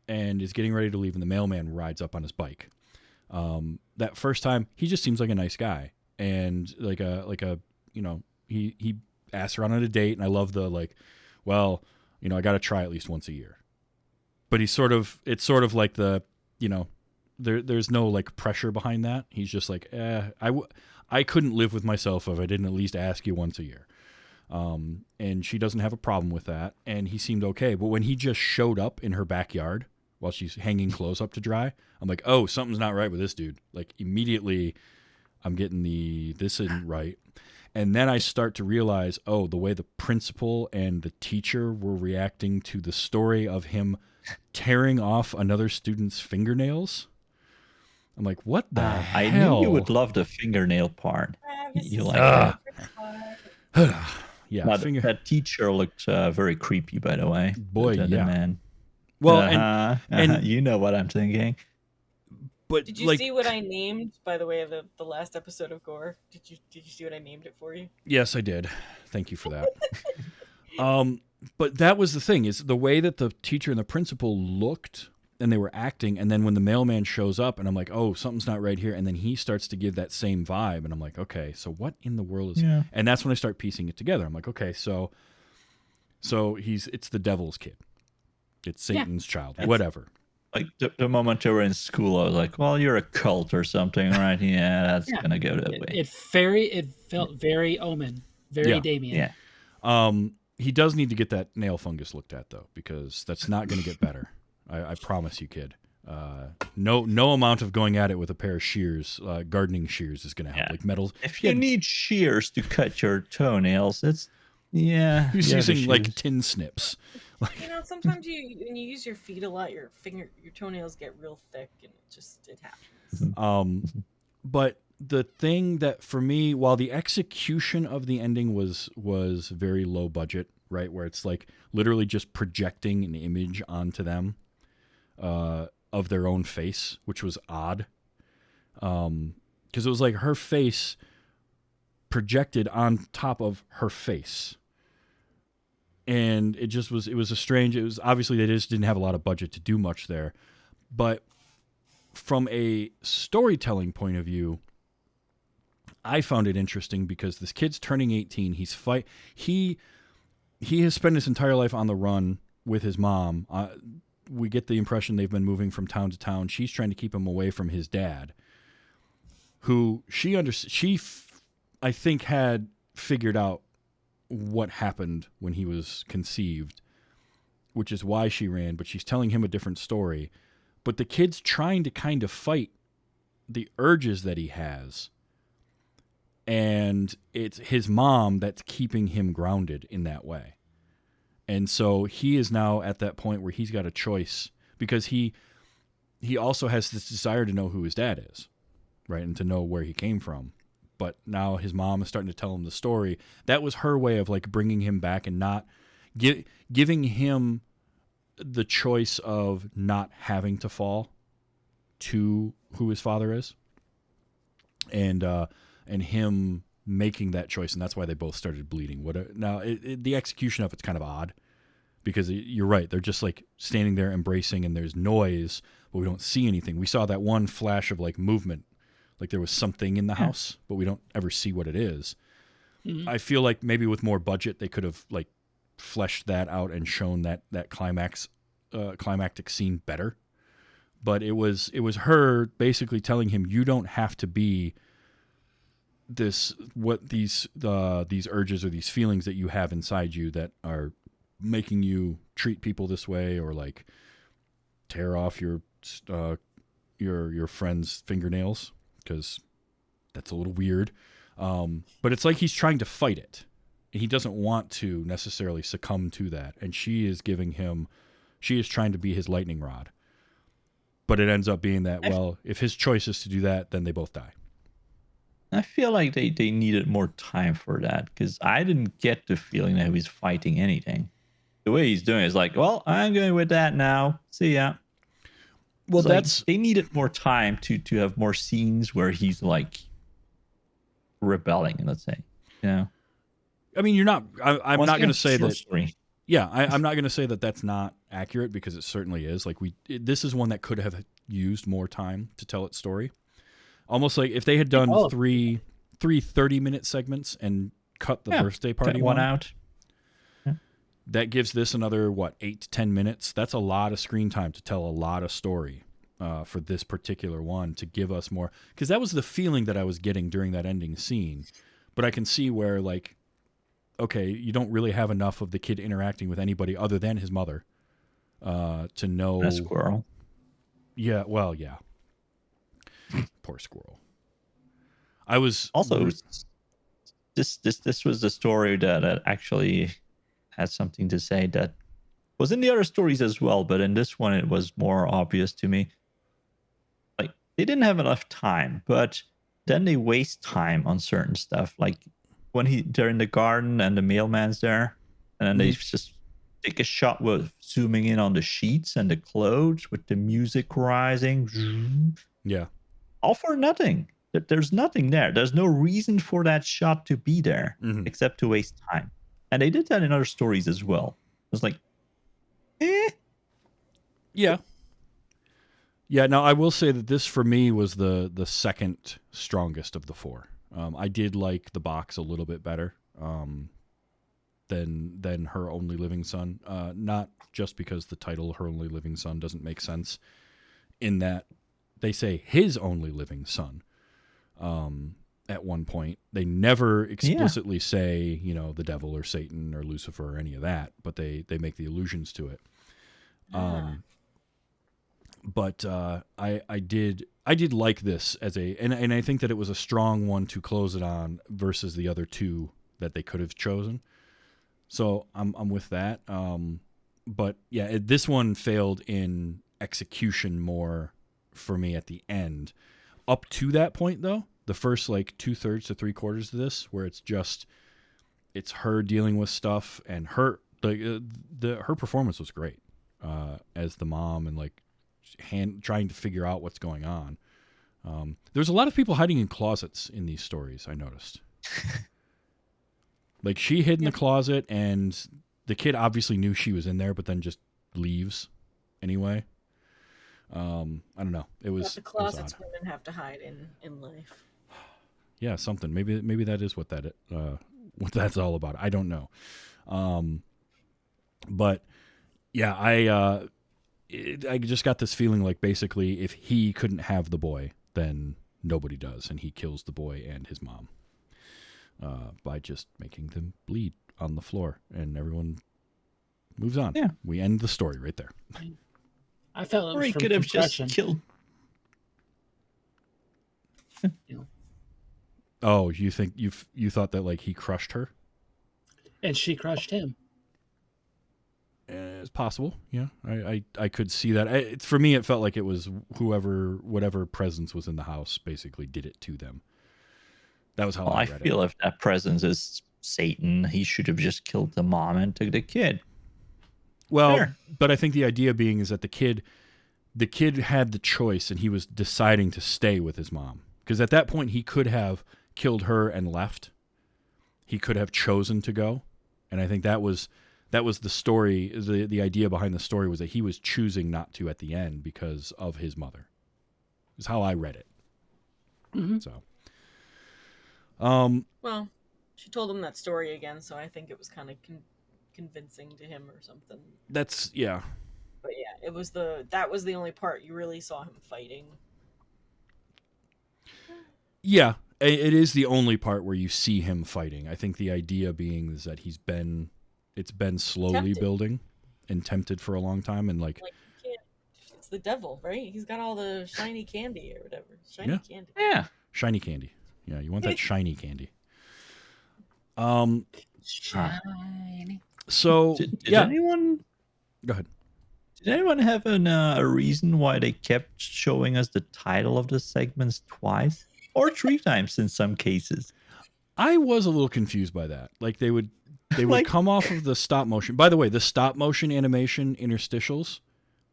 and is getting ready to leave and the mailman rides up on his bike, that first time he just seems like a nice guy, and like a he asks her on a date, and I love the like, well, I got to try at least once a year. But it's sort of like the, there's no like pressure behind that. He's just like, I couldn't live with myself if I didn't at least ask you once a year. And she doesn't have a problem with that, and he seemed okay. But when he just showed up in her backyard while she's hanging clothes up to dry, I'm like, oh, something's not right with this dude. Like, immediately I'm getting this isn't right. And then I start to realize, oh, the way the principal and the teacher were reacting to the story of him tearing off another student's fingernails. I'm like, what the hell? I knew you would love the fingernail part. You like that. Yeah, that teacher looked very creepy, by the way. Boy, the man. Well, and you know what I'm thinking. But did you see what I named, by the way, the last episode of Gore? Did you see what I named it for you? Yes, I did. Thank you for that. But that was the thing, is the way that the teacher and the principal looked and they were acting, and then when the mailman shows up and I'm like, oh, something's not right here, and then he starts to give that same vibe, and I'm like, okay, so what in the world is... Yeah. And that's when I start piecing it together. I'm like, okay, so it's the devil's kid. It's Satan's child. Whatever. Like the moment they were in school, I was like, well, you're a cult or something, right? Yeah, that's going to go that way. It felt very Omen, very Damien. Yeah. He does need to get that nail fungus looked at, though, because that's not going to get better. I promise you, kid. No amount of going at it with a pair of shears, gardening shears, is going to help. Like metals. If you need shears to cut your toenails, it's He's using like tin snips. Sometimes when you use your feet a lot, your toenails get real thick, and it happens. But the thing that for me, while the execution of the ending was very low budget, right, where it's like literally just projecting an image onto them of their own face, which was odd, because it was like her face projected on top of her face, and it was obviously they just didn't have a lot of budget to do much there, but from a storytelling point of view, I found it interesting because this kid's turning 18. He has spent his entire life on the run with his mom. We get the impression they've been moving from town to town. She's trying to keep him away from his dad, who I think had figured out what happened when he was conceived, which is why she ran, but she's telling him a different story. But the kid's trying to kind of fight the urges that he has, and it's his mom that's keeping him grounded in that way. And so he is now at that point where he's got a choice, because he also has this desire to know who his dad is, right, and to know where he came from. But now his mom is starting to tell him the story. That was her way of like bringing him back and not giving him the choice of not having to fall to who his father is, and him making that choice, and that's why they both started bleeding. Now the execution of it's kind of odd, because you're right, they're just like standing there embracing, and there's noise, but we don't see anything. We saw that one flash of like movement, like there was something in the house, but we don't ever see what it is. Mm-hmm. I feel like maybe with more budget they could have like fleshed that out and shown that climactic scene better. But it was her basically telling him, you don't have to be these urges or these feelings that you have inside you that are making you treat people this way, or like tear off your friend's fingernails, because that's a little weird. But it's like he's trying to fight it, and he doesn't want to necessarily succumb to that. And she is trying to be his lightning rod. But it ends up being that, well, if his choice is to do that, then they both die. I feel like they needed more time for that, because I didn't get the feeling that he was fighting anything. The way he's doing it is like, well, I'm going with that now. See ya. Well, they needed more time to have more scenes where he's like rebelling, let's say. You know? I mean, you're not. I'm not going to say that. Story. Yeah, I'm not going to say that that's not accurate, because it certainly is. Like this is one that could have used more time to tell its story. Almost like if they had done three 30-minute segments and cut the birthday party one out. Yeah. That gives this another 8 to 10 minutes. That's a lot of screen time to tell a lot of story for this particular one, to give us more, because that was the feeling that I was getting during that ending scene. But I can see where, like, okay, you don't really have enough of the kid interacting with anybody other than his mother to know. That squirrel. Yeah, well, yeah. Poor squirrel. I was also this was the story that actually had something to say that was in the other stories as well, but in this one it was more obvious to me. Like, they didn't have enough time, but then they waste time on certain stuff, like when they're in the garden and the mailman's there, and then they just take a shot with zooming in on the sheets and the clothes with the music rising. Yeah. All for nothing. There's nothing there. There's no reason for that shot to be there except to waste time. And they did that in other stories as well. It was like, Yeah. Yeah, now I will say that this for me was the second strongest of the four. I did like the box a little bit better than Her Only Living Son. Not just because the title Her Only Living Son doesn't make sense, in that they say his only living son at one point. They never explicitly say, the devil or Satan or Lucifer or any of that, but they make the allusions to it. But I did like this as and I think that it was a strong one to close it on versus the other two that they could have chosen. So I'm with that. But yeah, this one failed in execution more for me at the end. Up to that point, though, The first like 2/3 to 3/4 of this, where it's her dealing with stuff, and her her performance was great as the mom, and like trying to figure out what's going on. There's a lot of people hiding in closets in these stories, I noticed. Like she hid in the closet, and the kid obviously knew she was in there, but then just leaves anyway. I don't know. It was the it was closets odd. women have to hide in life. Yeah, something. Maybe that is what what that's all about. I don't know. But yeah, I just got this feeling like basically if he couldn't have the boy, then nobody does, and he kills the boy and his mom by just making them bleed on the floor, and everyone moves on. Yeah. We end the story right there. I felt it Or was he from could have compression. just killed. Oh, you think you thought that like he crushed her? And she crushed him. It's possible. Yeah, I could see that. For me, it felt like it was whatever presence was in the house basically did it to them. That was how Well, I I read feel it. if that presence is Satan, he should have just killed the mom and took the kid. Well, Sure. but I think the idea being is that the kid had the choice, and he was deciding to stay with his mom, because at that point he could have killed her and left. He could have chosen to go, and I think that was the story. The idea behind the story was that he was choosing not to at the end because of his mother. Is how I read it. Mm-hmm. So, Well, she told him that story again, so I think it was kind of convincing to him or something. that's yeah. But yeah, that was the only part you really saw him fighting. Yeah, it is the only part where you see him fighting. I think the idea being is that it's been slowly Tempted. building and tempted for a long time, and like Like you can't. It's the devil, right? He's got all the shiny candy or whatever. Shiny Yeah. candy. Yeah. shiny candy. Yeah, you want that shiny candy. Shiny. So Did yeah, anyone go ahead. Did anyone have a reason why they kept showing us the title of the segments twice or 3 times in some cases? I was a little confused by that. Like they would Like- come off of the stop motion. By the way, the stop motion animation interstitials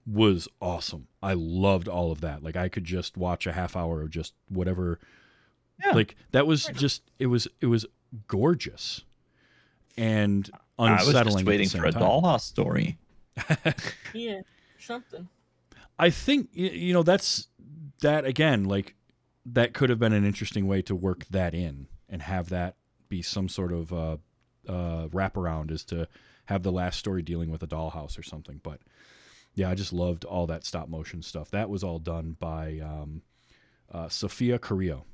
was awesome. I loved all of that. Like I could just watch a half hour of just whatever. Yeah. Like that was just it was gorgeous and I was unsettling. just waiting at the for a same time. Dollhouse story. Yeah, something. I think that again, like that could have been an interesting way to work that in and have that be some sort of wraparound, is to have the last story dealing with a dollhouse or something. But yeah, I just loved all that stop motion stuff. That was all done by Sophia Carrillo,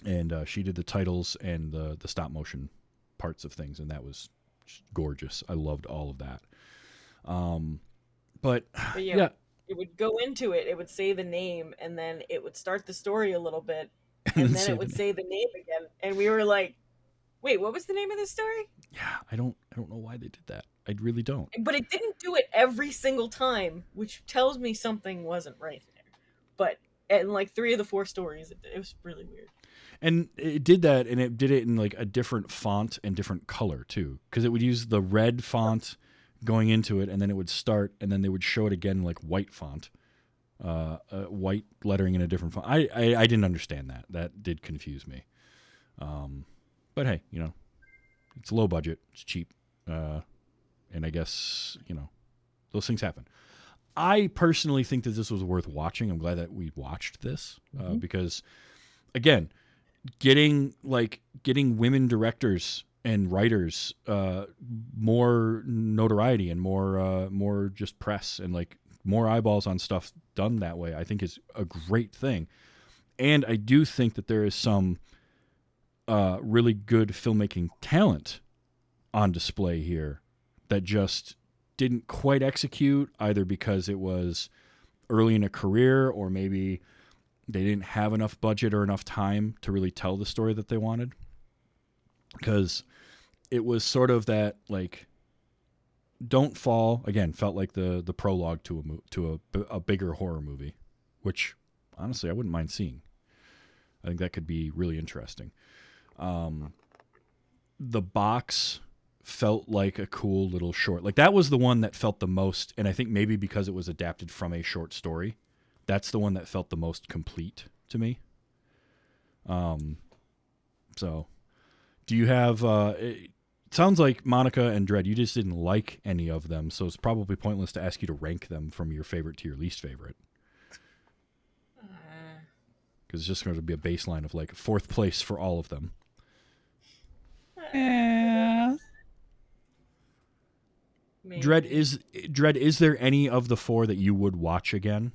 and she did the titles and the stop motion parts of things, and that was just gorgeous. I loved all of that. But But yeah, yeah. it would go into it. It would say the name, and then it would start the story a little bit, then and then say it would the say the name again, and we were like, "Wait, what was the name of this story?" Yeah, I don't know why they did that. I really don't. But it didn't do it every single time, which tells me something wasn't right there. But in like 3 of the 4 stories, it was really weird. And it did that, and it did it in like a different font and different color too, because it would use the red font going into it, and then it would start, and then they would show it again in like white font, white lettering in a different font. I didn't understand that. That did confuse me. But hey, it's low budget, it's cheap, and I guess those things happen. I personally think that this was worth watching. I'm glad that we watched this because, again, getting women directors and writers more notoriety and more just press and like more eyeballs on stuff done that way, I think is a great thing. And I do think that there is some really good filmmaking talent on display here that just didn't quite execute, either because it was early in a career or maybe they didn't have enough budget or enough time to really tell the story that they wanted. Because it was sort of that, like, Don't Fall, again, felt like the prologue to a bigger horror movie, which honestly I wouldn't mind seeing. I think that could be really interesting. The Box felt like a cool little short. Like that was the one that felt the most, and I think maybe because it was adapted from a short story, that's the one that felt the most complete to me. So do you have it sounds like Monica and Dredd, you just didn't like any of them, so it's probably pointless to ask you to rank them from your favorite to your least favorite, because it's just going to be a baseline of like fourth place for all of them. Maybe. Dredd, is there any of the four that you would watch again?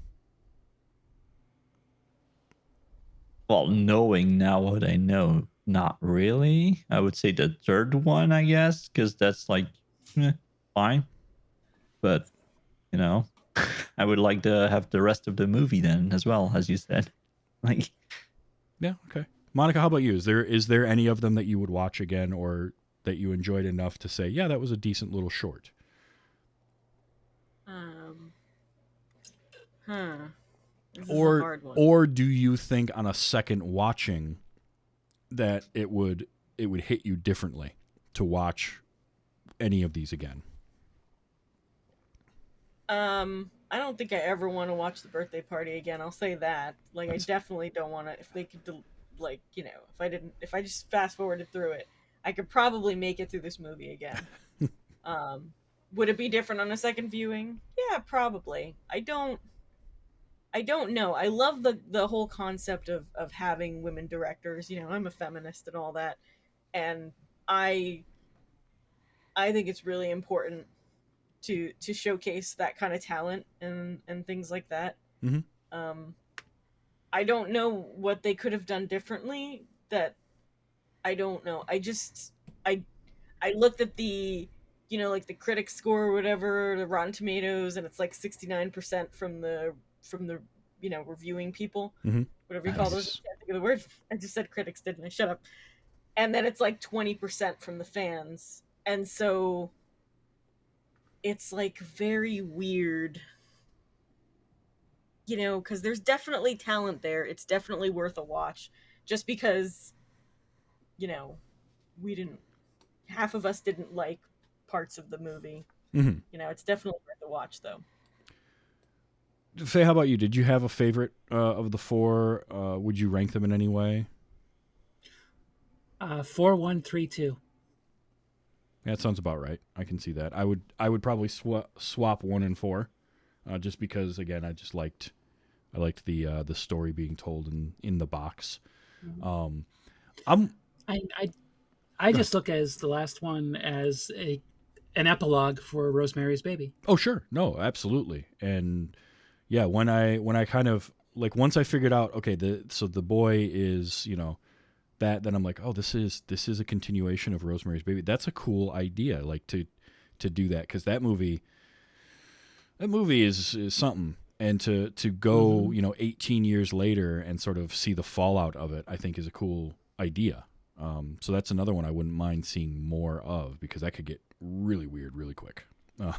Well, knowing now what I know, not really. I would say the third one, I guess, because that's like fine. But you know, I would like to have the rest of the movie then as well, as you said. Like, Yeah, okay. Monica, how about you? Is there any of them that you would watch again, or that you enjoyed enough to say, yeah, that was a decent little short? This is a hard one. Or do you think on a second watching that it would hit you differently to watch any of these again? I don't think I ever want to watch The Birthday Party again. I'll say that. Like, I definitely don't want to. If they could, like, you know, if I just fast forwarded through it, I could probably make it through this movie again. Would it be different on a second viewing? Yeah, probably. I don't know. I love the whole concept of having women directors. You know, I'm a feminist and all that, and I think it's really important to showcase that kind of talent and things like that. Mm-hmm. I don't know what they could have done differently. That I don't know. I looked at the, you know, like the critic score or whatever, the Rotten Tomatoes, and it's like 69% from the you know, reviewing people, Mm-hmm. whatever you call those. I can't think of the word. I just said critics, didn't I? Shut up. And then it's like 20% from the fans, and so it's like very weird, you know, because there's definitely talent there. It's definitely worth a watch, just because, you know, half of us didn't like parts of the movie. Mm-hmm. You know, it's definitely worth a watch, though. Faye, how about you? Did you have a favorite of the four? Would you rank them in any way? 4, 1, 3, 2. Yeah, that sounds about right. I can see that. I would probably swap 1 and 4, just because again I liked the story being told in the box. I just look as the last one as an epilogue for Rosemary's Baby. Oh sure, no, absolutely, and yeah, when I kind of like once I figured out okay, the boy is, you know, that, then I'm like, oh, this is a continuation of Rosemary's Baby. That's a cool idea, like to do that, because that movie is something, and to go, you know, 18 years later and sort of see the fallout of it, I think is a cool idea. So that's another one I wouldn't mind seeing more of, because that could get really weird really quick. I'm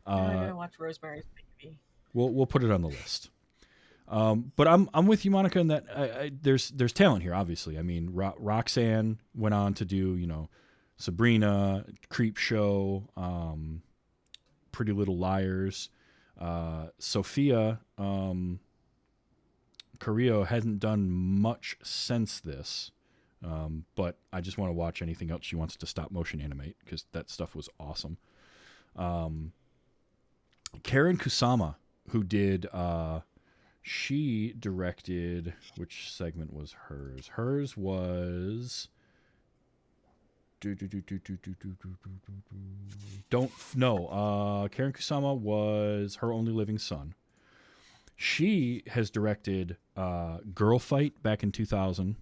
gonna watch Rosemary's Baby. We'll put it on the list. But I'm with you, Monica, in that there's talent here. Obviously, I mean, Roxanne went on to do, you know, Sabrina, Creepshow, Pretty Little Liars. Sophia Carrillo hasn't done much since this, but I just want to watch anything else she wants to stop motion animate, because that stuff was awesome. Karen Kusama, who did. She directed, which segment was hers? Hers was don't know. Karen Kusama was Her Only Living Son. She has directed Girl Fight back in 2000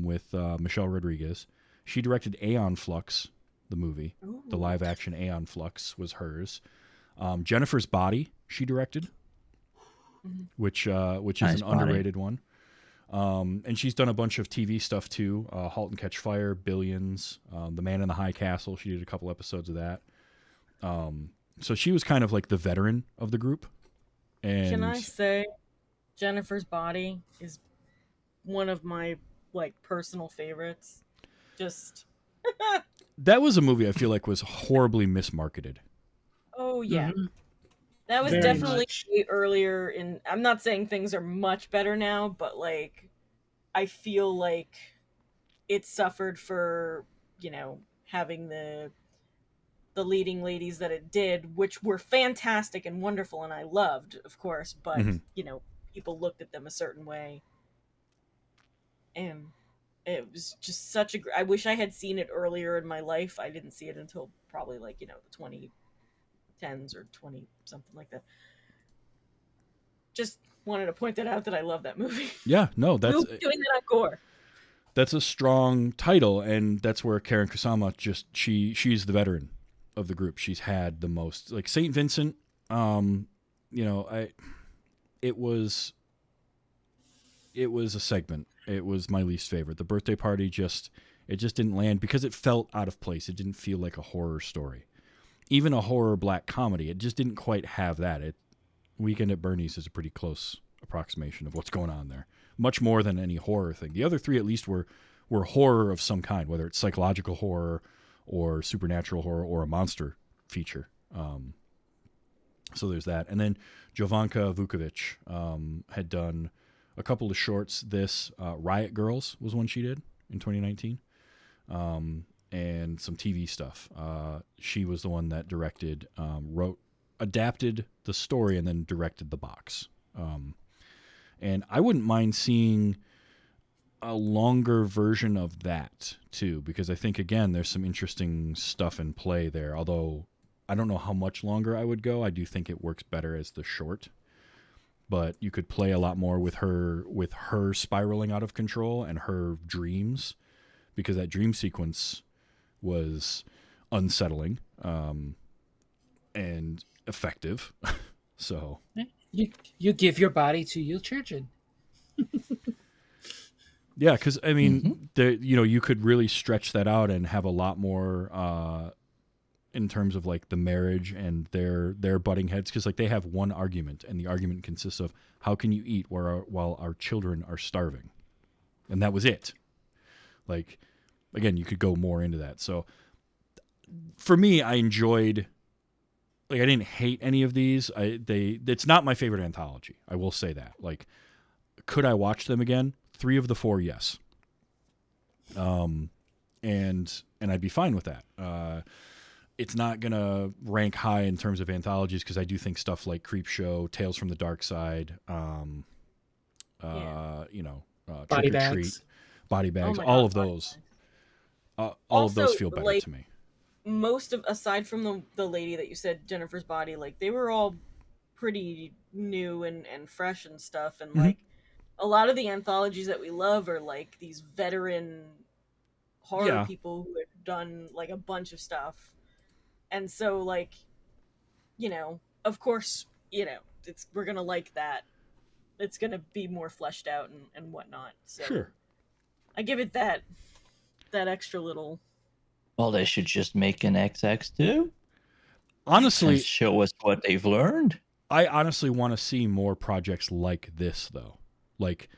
with Michelle Rodriguez. She directed Aeon Flux, the movie. Ooh. The live action Aeon Flux was hers. Jennifer's Body she directed. Which is nice an underrated one. And she's done a bunch of TV stuff too. Halt and Catch Fire, Billions, The Man in the High Castle. She did a couple episodes of that. So she was kind of like the veteran of the group. And can I say Jennifer's Body is one of my like personal favorites. Just That was a movie I feel like was horribly mismarketed. oh yeah. Mhm. That was Very definitely much. way earlier in I'm not saying things are much better now, but like I feel like it suffered for, having the leading ladies that it did, which were fantastic and wonderful and I loved, of course, but Mhm. people looked at them a certain way and it was just such a I wish I had seen it earlier in my life. I didn't see it until probably like, the 2010s or 20 something like that. Just wanted to point that out that I love that movie. Yeah, no, We'll be doing that on Gore. that's a strong title, and that's where Karen Kusama she's the veteran of the group. She's had the most, like Saint Vincent. It was a segment. It was my least favorite. The birthday party just didn't land because it felt out of place. It didn't feel like a horror story, even a horror black comedy. It just didn't quite have that. Weekend at Bernie's is a pretty close approximation of what's going on there. Much more than any horror thing. The other three at least were horror of some kind, whether it's psychological horror or supernatural horror or a monster feature. So there's that. And then Jovanka Vukovic had done a couple of shorts. This Riot Girls was one she did in 2019, and some TV stuff. She was the one that directed, adapted the story, and then directed the box. And I wouldn't mind seeing a longer version of that too, because I think again there's some interesting stuff in play there. Although I don't know how much longer I would go. I do think it works better as the short. But you could play a lot more with her spiraling out of control and her dreams, because that dream sequence was unsettling and effective. So You give your body to your children. yeah, because I mean, you could really stretch that out and have a lot more in terms of like the marriage and their butting heads, because like they have one argument, and the argument consists of how can you eat while our children are starving, and that was it. Like, again, you could go more into that. So for me, I enjoyed. Like, I didn't hate any of these. It's not my favorite anthology. I will say that. Like, could I watch them again? 3 of the 4, yes. And I'd be fine with that. It's not gonna rank high in terms of anthologies, because I do think stuff like Creepshow, Tales from the Dark Side, Body Trick or Bags. Treat, Body Bags, my all God, of those. All of Also, those feel better like, to me. most of aside from the lady that you said, Jennifer's Body, like they were all pretty new and fresh and stuff, and Mhm. like a lot of the anthologies that we love are like these veteran horror Yeah. people who have done like a bunch of stuff, and so like of course we're gonna like that. It's gonna be more fleshed out and whatnot, so Sure. I give it that extra little. Well, they should just make an XX2 Honestly, and show us what they've learned. I honestly want to see more projects like this, though. Like,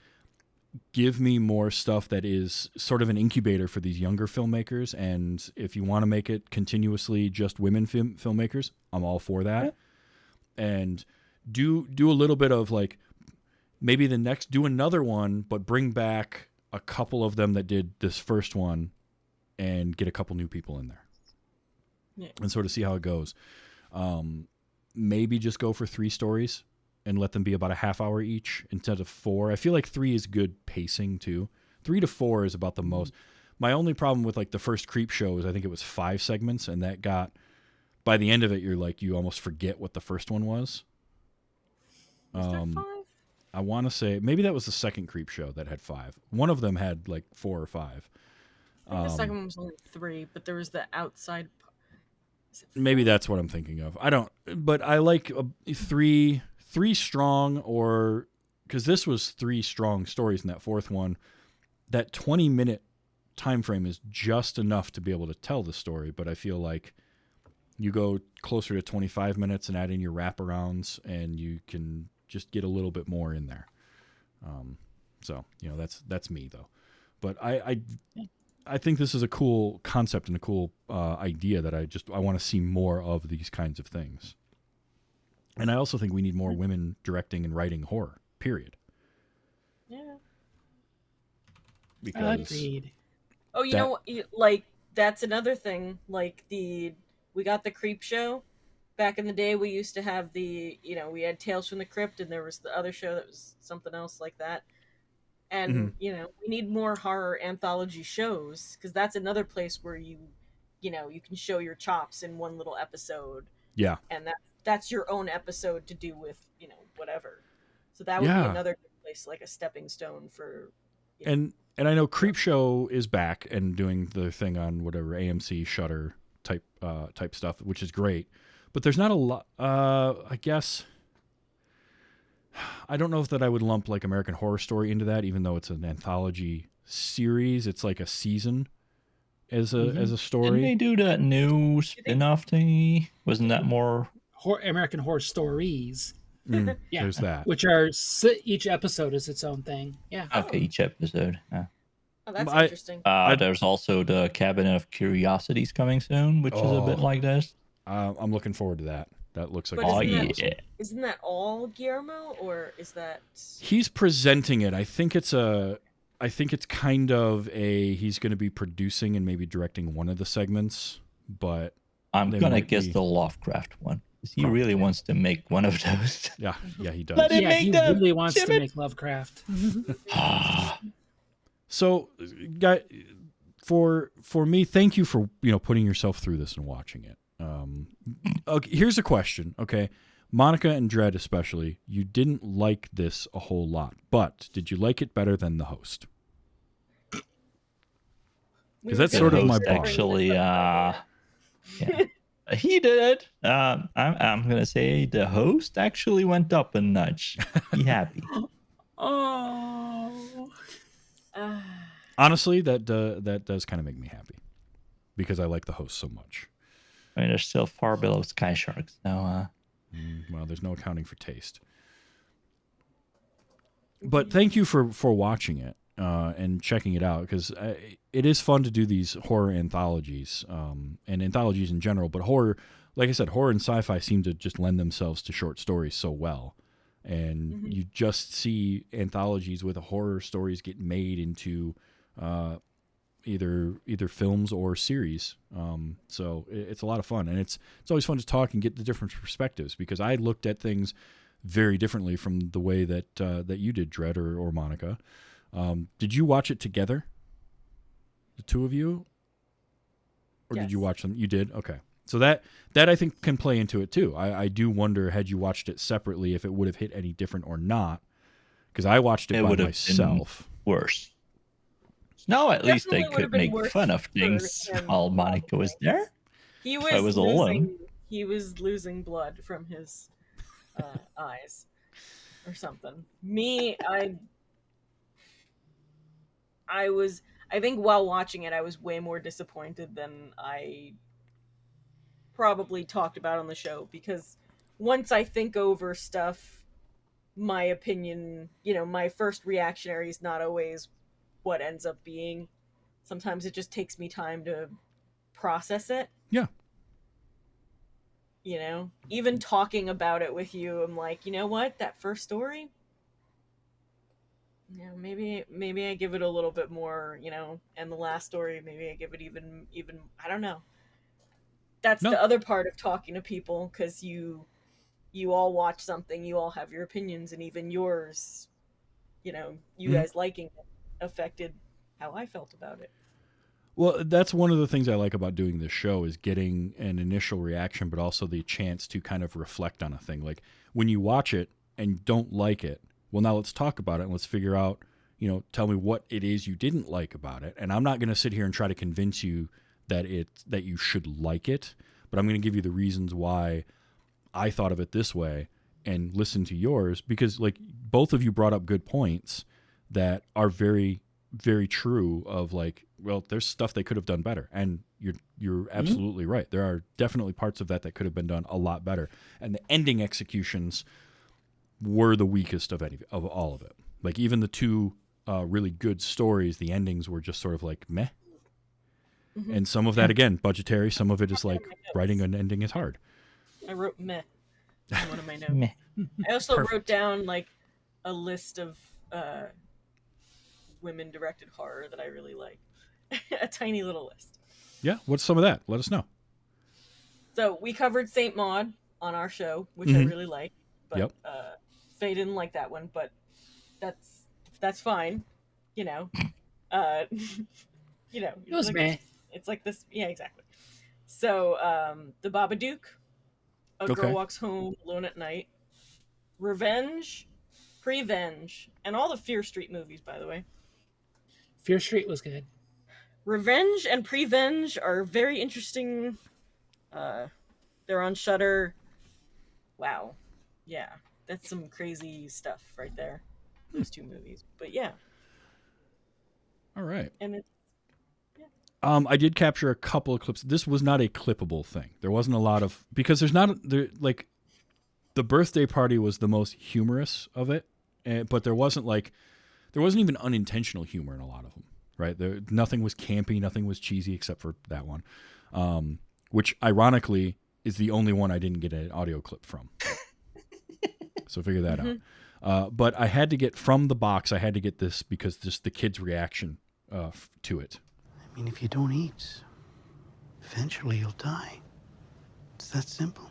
give me more stuff that is sort of an incubator for these younger filmmakers. And if you want to make it continuously just women filmmakers, I'm all for that. Yeah. And do a little bit of like, maybe do another one, but bring back a couple of them that did this first one and get a couple new people in there. Yeah. And sort of see how it goes. Maybe just go for 3 stories and let them be about a half hour each instead of 4. I feel like 3 is good pacing too. 3 to 4 is about the most. My only problem with like the first Creepshow is I think it was 5 segments, and that got, by the end of it, you almost forget what the first one was. Is there 5? I want to say maybe that was the second Creepshow that had 5. One of them had like 4 or 5. I think the second one was only 3, but there was the outside. Maybe that's what I'm thinking of. I don't, but I like 3 strong, or because this was 3 strong stories in that fourth one. That 20-minute time frame is just enough to be able to tell the story, but I feel like you go closer to 25 minutes and add in your wraparounds, and you can just get a little bit more in there. So that's me though. But I think this is a cool concept and a cool idea that I want to see more of these kinds of things. And I also think we need more women directing and writing horror. Period. Yeah. Because Agreed. Oh, you know, like that's another thing. Like we got the Creep Show. Back in the day, we used to have we had Tales from the Crypt, and there was the other show that was something else like that. And we need more horror anthology shows, because that's another place where you can show your chops in one little episode. Yeah. And that's your own episode to do with whatever. So that would be another good place, like a stepping stone for. And I know Creepshow is back and doing the thing on whatever AMC Shudder type stuff, which is great. But there's not a lot. I guess I don't know if that I would lump like American Horror Story into that, even though it's an anthology series. It's like a season as a story. Didn't they do that new spin-off thingy? Wasn't that more American Horror Stories? Yeah, Yeah, there's that. Which are each episode is its own thing. Yeah. okay? Each episode. Yeah. Oh, that's I- interesting. There's also the Cabinet of Curiosities coming soon, which is a bit like this. I'm looking forward to that. That looks like. But Oh isn't yeah. Isn't that all Guillermo, or is that? He's presenting it. I think it's kind of he's going to be producing and maybe directing one of the segments, but I'm They gonna might guess be- the Lovecraft one. 'Cause he really wants to make one of those. yeah, he does. Let it Yeah, make he them, really wants to damn it. make Lovecraft. So, guy, for me, thank you for putting yourself through this and watching it. Okay, here's a question. Okay, Monica and Dredd especially, you didn't like this a whole lot, but did you like it better than The Host? Because that's sort of my bar. Actually, yeah. He did it. I'm gonna say the host actually went up a notch. Be happy. Oh. Honestly, that does kind of make me happy because I like The Host so much. I mean, they're still far below Sky Sharks. Now, Well, there's no accounting for taste. But thank you for watching it and checking it out, because it is fun to do these horror anthologies and anthologies in general. But horror, like I said, horror and sci-fi seem to just lend themselves to short stories so well. And you just see anthologies with horror stories get made into either films or series. So it's a lot of fun, and it's always fun to talk and get the different perspectives, because I looked at things very differently from the way that that you did, Dredd or Monica. Did you watch it together, the two of you, or did you Yes. watch them? You did. Okay, so that I think can play into it too. I do wonder, had you watched it separately, if it would have hit any different or not, because I watched it It by would have myself. worse. Now at least they Definitely would have could been make worse fun of for things him, while Monica was there. He I was alone. He was losing blood from his eyes, or something. Me, I think while watching it, I was way more disappointed than I probably talked about on the show, because once I think over stuff, my opinion, my first reactionary is not always what ends up being. Sometimes it just takes me time to process it. Yeah. Even talking about it with you, I'm like, you know what? That first story, maybe I give it a little bit more, and the last story, maybe I give it even I don't know. That's No. the other part of talking to people, because you all watch something, you all have your opinions, and even yours, you guys liking it affected how I felt about it. Well, that's one of the things I like about doing this show, is getting an initial reaction, but also the chance to kind of reflect on a thing. Like when you watch it and don't like it, well, now let's talk about it and let's figure out, tell me what it is you didn't like about it. And I'm not going to sit here and try to convince you that you should like it, but I'm going to give you the reasons why I thought of it this way and listen to yours, because like both of you brought up good points that are very, very true of like, well, there's stuff they could have done better. And you're absolutely right. There are definitely parts of that could have been done a lot better. And the ending executions were the weakest of all of it. Like even the two really good stories, the endings were just sort of like meh. Mhm. And some of that, again, budgetary. Some of it is like writing an ending is hard. I wrote meh in one of my notes. Meh. I also wrote Perfect. down like a list of women-directed horror that I really like. A tiny little list. Yeah. What's some of that? Let us know. So we covered Saint Maud on our show, which I Mhm. really like. But Yep. Faye didn't like that one, but that's fine. You know. You know. It was like, meh. It's like this. Yeah, exactly. So the Babadook, A Okay. Girl Walks Home Alone at Night, Revenge, Prevenge, and all the Fear Street movies, by the way. Fear Street was good. Revenge and Prevenge are very interesting. They're on Shudder. Wow, yeah, that's some crazy stuff right there. Those two movies, but yeah, All right. and it's I did capture a couple of clips. This was not a clippable thing. There wasn't a lot of, because there's not there like the birthday party was the most humorous of it, but there wasn't even unintentional humor in a lot of them. Right? Nothing was campy, nothing was cheesy except for that one, which ironically is the only one I didn't get an audio clip from. So figure that out. But I had to get from the box. I had to get this because just the kids' reaction to it. I mean, if you don't eat, eventually you'll die. It's that simple.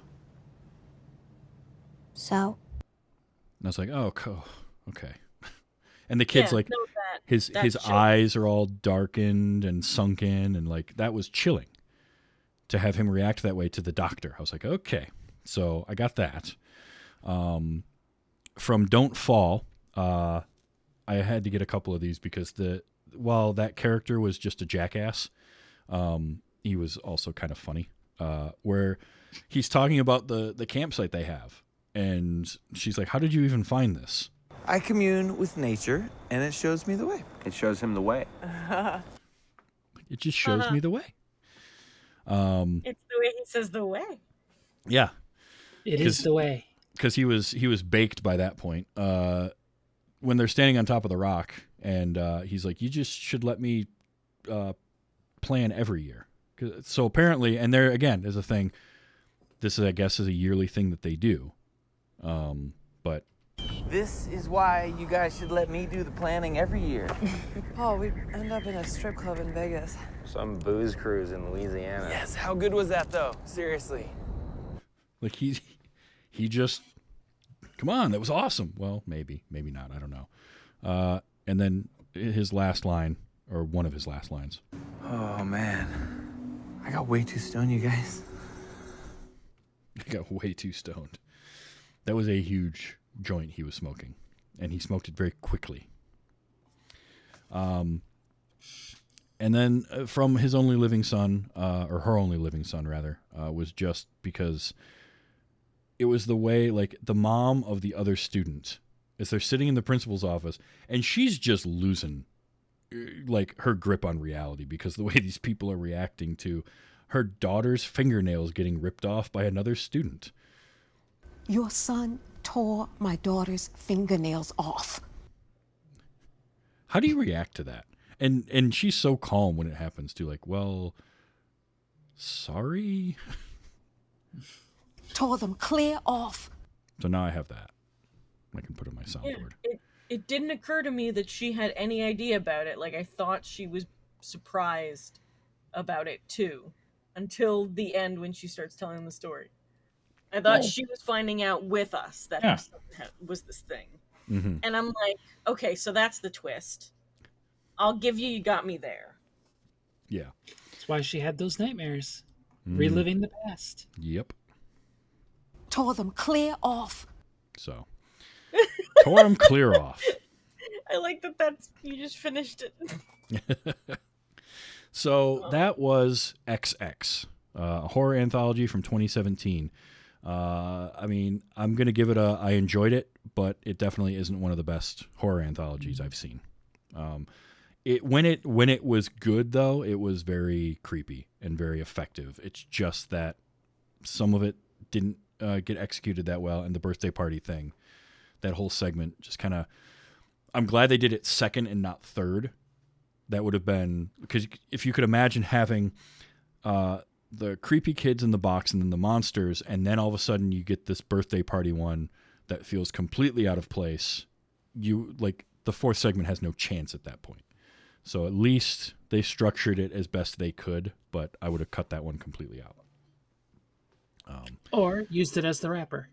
So, And I was like, oh, okay. And the kid's yeah, like, no, that- his that's chilling. eyes are all darkened and sunken, and like that was chilling to have him react that way to the doctor. I was like, okay, so I got that. From Don't Fall, I had to get a couple of these because while that character was just a jackass, he was also kind of funny. Where he's talking about the campsite they have, and she's like, "How did you even find this?" I commune with nature, and it shows me the way. It shows him the way. It just shows me the way. It's the way he says the way. Yeah, It is the way. because he was baked by that point. When they're standing on top of the rock, and he's like, "You just should let me plan every year." So apparently, and there again is a thing. This is, I guess, is a yearly thing that they do. But This is why you guys should let me do the planning every year. Oh, we'd end up in a strip club in Vegas. Some booze cruise in Louisiana. Yes, how good was that though? Seriously. like he just, come on, that was awesome. Well, maybe not. I don't know. And then his last line, or one of his last lines. Oh man. I got way too stoned, you guys. I got way too stoned. That was a huge joint he was smoking, and he smoked it very quickly. And then from his only living son, or her only living son, rather, was just because it was the way, like, the mom of the other student, as they're sitting in the principal's office, and she's just losing, like, her grip on reality because the way these people are reacting to her daughter's fingernails getting ripped off by another student. your son tore my daughter's fingernails off. How do you react to that? And she's so calm when it happens too. Like, well, sorry. Tore them clear off. So now I have that. I can put in my soundboard. It didn't occur to me that she had any idea about it. Like, I thought she was surprised about it too, until the end when she starts telling the story. I thought she was finding out with us that her son was this thing. Mm-hmm. And I'm like, okay, so that's the twist. I'll give you got me there. Yeah. That's why she had those nightmares. Reliving the past. Yep. Tore them clear off. So tore him clear off. I like that's you just finished it. So that was XX, a horror anthology from 2017. I mean, I'm gonna give it I enjoyed it, but it definitely isn't one of the best horror anthologies I've seen. When it was good though, it was very creepy and very effective. It's just that some of it didn't get executed that well, and the birthday party thing, that whole segment just kind of, I'm glad they did it second and not third. That would have been, because if you could imagine having the creepy kids in the box and then the monsters, and then all of a sudden you get this birthday party one that feels completely out of place. The fourth segment has no chance at that point. So at least they structured it as best they could, but I would have cut that one completely out. Or used it as the wrapper.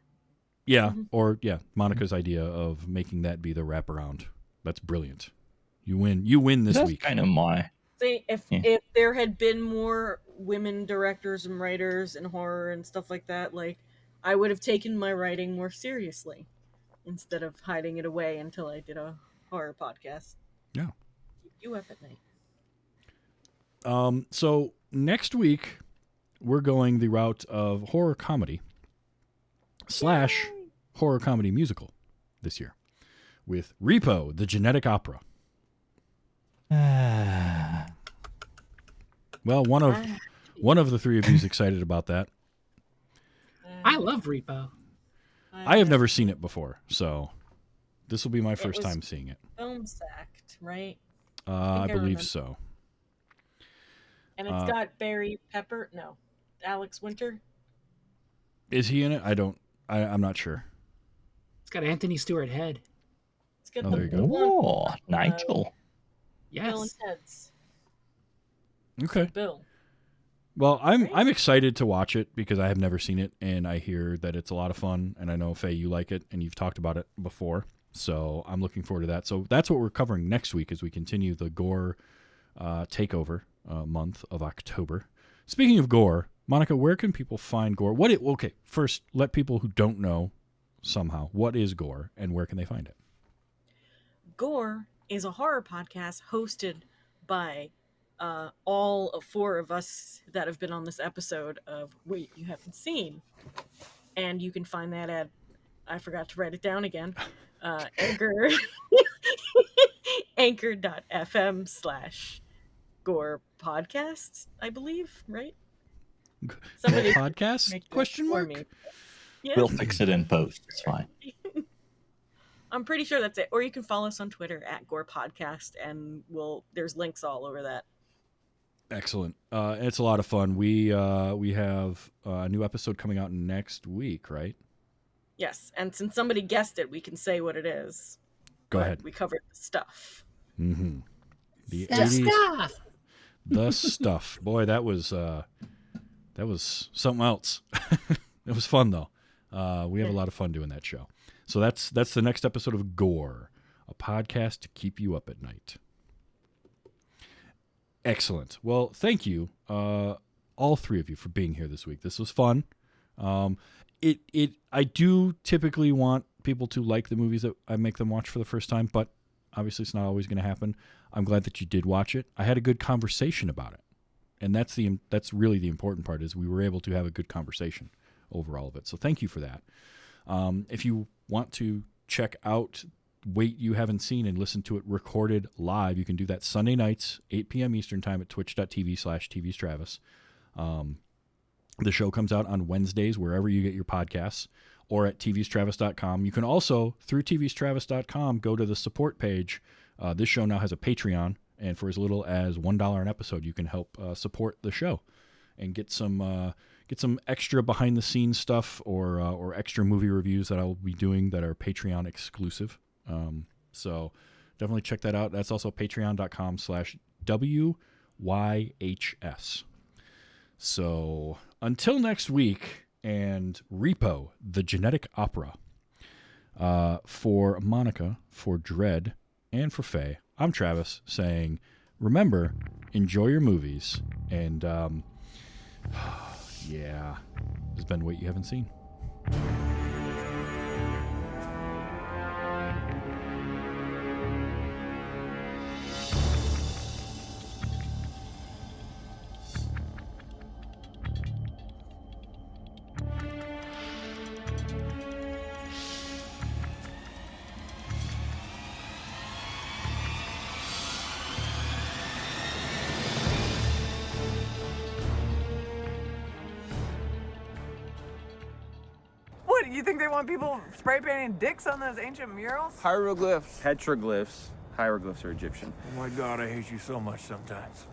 Yeah, or Monica's idea of making that be the wraparound. That's brilliant. You win this week. That's kind of my... See, if there had been more women directors and writers in horror and stuff like that, like, I would have taken my writing more seriously instead of hiding it away until I did a horror podcast. Yeah. Keep you up at night. So next week we're going the route of horror comedy / horror comedy musical this year with Repo, the Genetic Opera. Well, one of the three of you is excited about that. I love Repo. I have never seen it before, so this will be my first time seeing it. Film sacked, right? I believe remember. so. And it's got Barry Pepper. No, Alex Winter. Is he in it? I'm not sure. It's got Anthony Stewart Head. It's got there you go. Oh, Nigel. Bill and Yes. Ted's. Okay. Bill. Well, I'm excited to watch it because I have never seen it, and I hear that it's a lot of fun, and I know, Faye, you like it, and you've talked about it before, so I'm looking forward to that. So that's what we're covering next week as we continue the gore takeover month of October. Speaking of gore, Monica, where can people find gore? Okay, first, let people who don't know somehow, what is gore, and where can they find it? Gore is a horror podcast hosted by all of four of us that have been on this episode of Wait, You Haven't Seen. And you can find that at, I forgot to write it down again, Anchor, anchor.fm/Gore Podcasts, I believe, right? Somebody Podcast? make that Question for mark? me. Yeah. We'll fix it in post. It's fine. I'm pretty sure that's it. Or you can follow us on Twitter at Gore Podcast, and there's links all over that. Excellent. It's a lot of fun. We have a new episode coming out next week, right? Yes, and since somebody guessed it, we can say what it is. Go But ahead. We covered the stuff. Mm-hmm. The The 80s, stuff. the stuff. Boy, that was something else. It was fun though. We have a lot of fun doing that show. So that's the next episode of Gore, a podcast to keep you up at night. Excellent. Well, thank you, all three of you, for being here this week. This was fun. I do typically want people to like the movies that I make them watch for the first time, but obviously it's not always going to happen. I'm glad that you did watch it. I had a good conversation about it, and that's really the important part, is we were able to have a good conversation over all of it. So thank you for that. If you want to check out Wait You Haven't Seen and listen to it recorded live, you can do that Sunday nights, 8 p.m. Eastern Time at twitch.tv/tvstravis. The show comes out on Wednesdays wherever you get your podcasts, or at tvstravis.com. You can also, through tvstravis.com, go to the support page. This show now has a Patreon, and for as little as $1 an episode, you can help support the show and get some extra behind the scenes stuff or extra movie reviews that I will be doing that are Patreon exclusive. So definitely check that out. That's also patreon.com/WYHS. So until next week, and Repo, the Genetic Opera, for Monica, for Dread, and for Faye, I'm Travis saying, remember, enjoy your movies, and yeah, this has been Wait You Haven't Seen. What You think they want people spray painting dicks on those ancient murals? Hieroglyphs. Petroglyphs. Hieroglyphs are Egyptian. Oh my God, I hate you so much sometimes.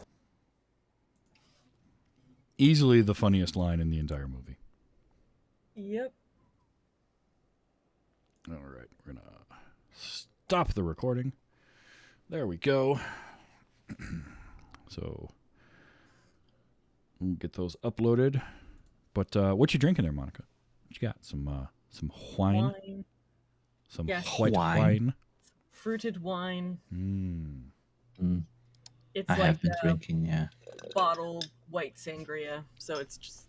Easily the funniest line in the entire movie. Yep. All right, we're going to stop the recording. There we go. So we'll get those uploaded. But what you drinking there, Monica? What you got? Some wine? Some Yes. white wine. Fruited wine. It's I like have been drinking, yeah. bottled white sangria, so it's just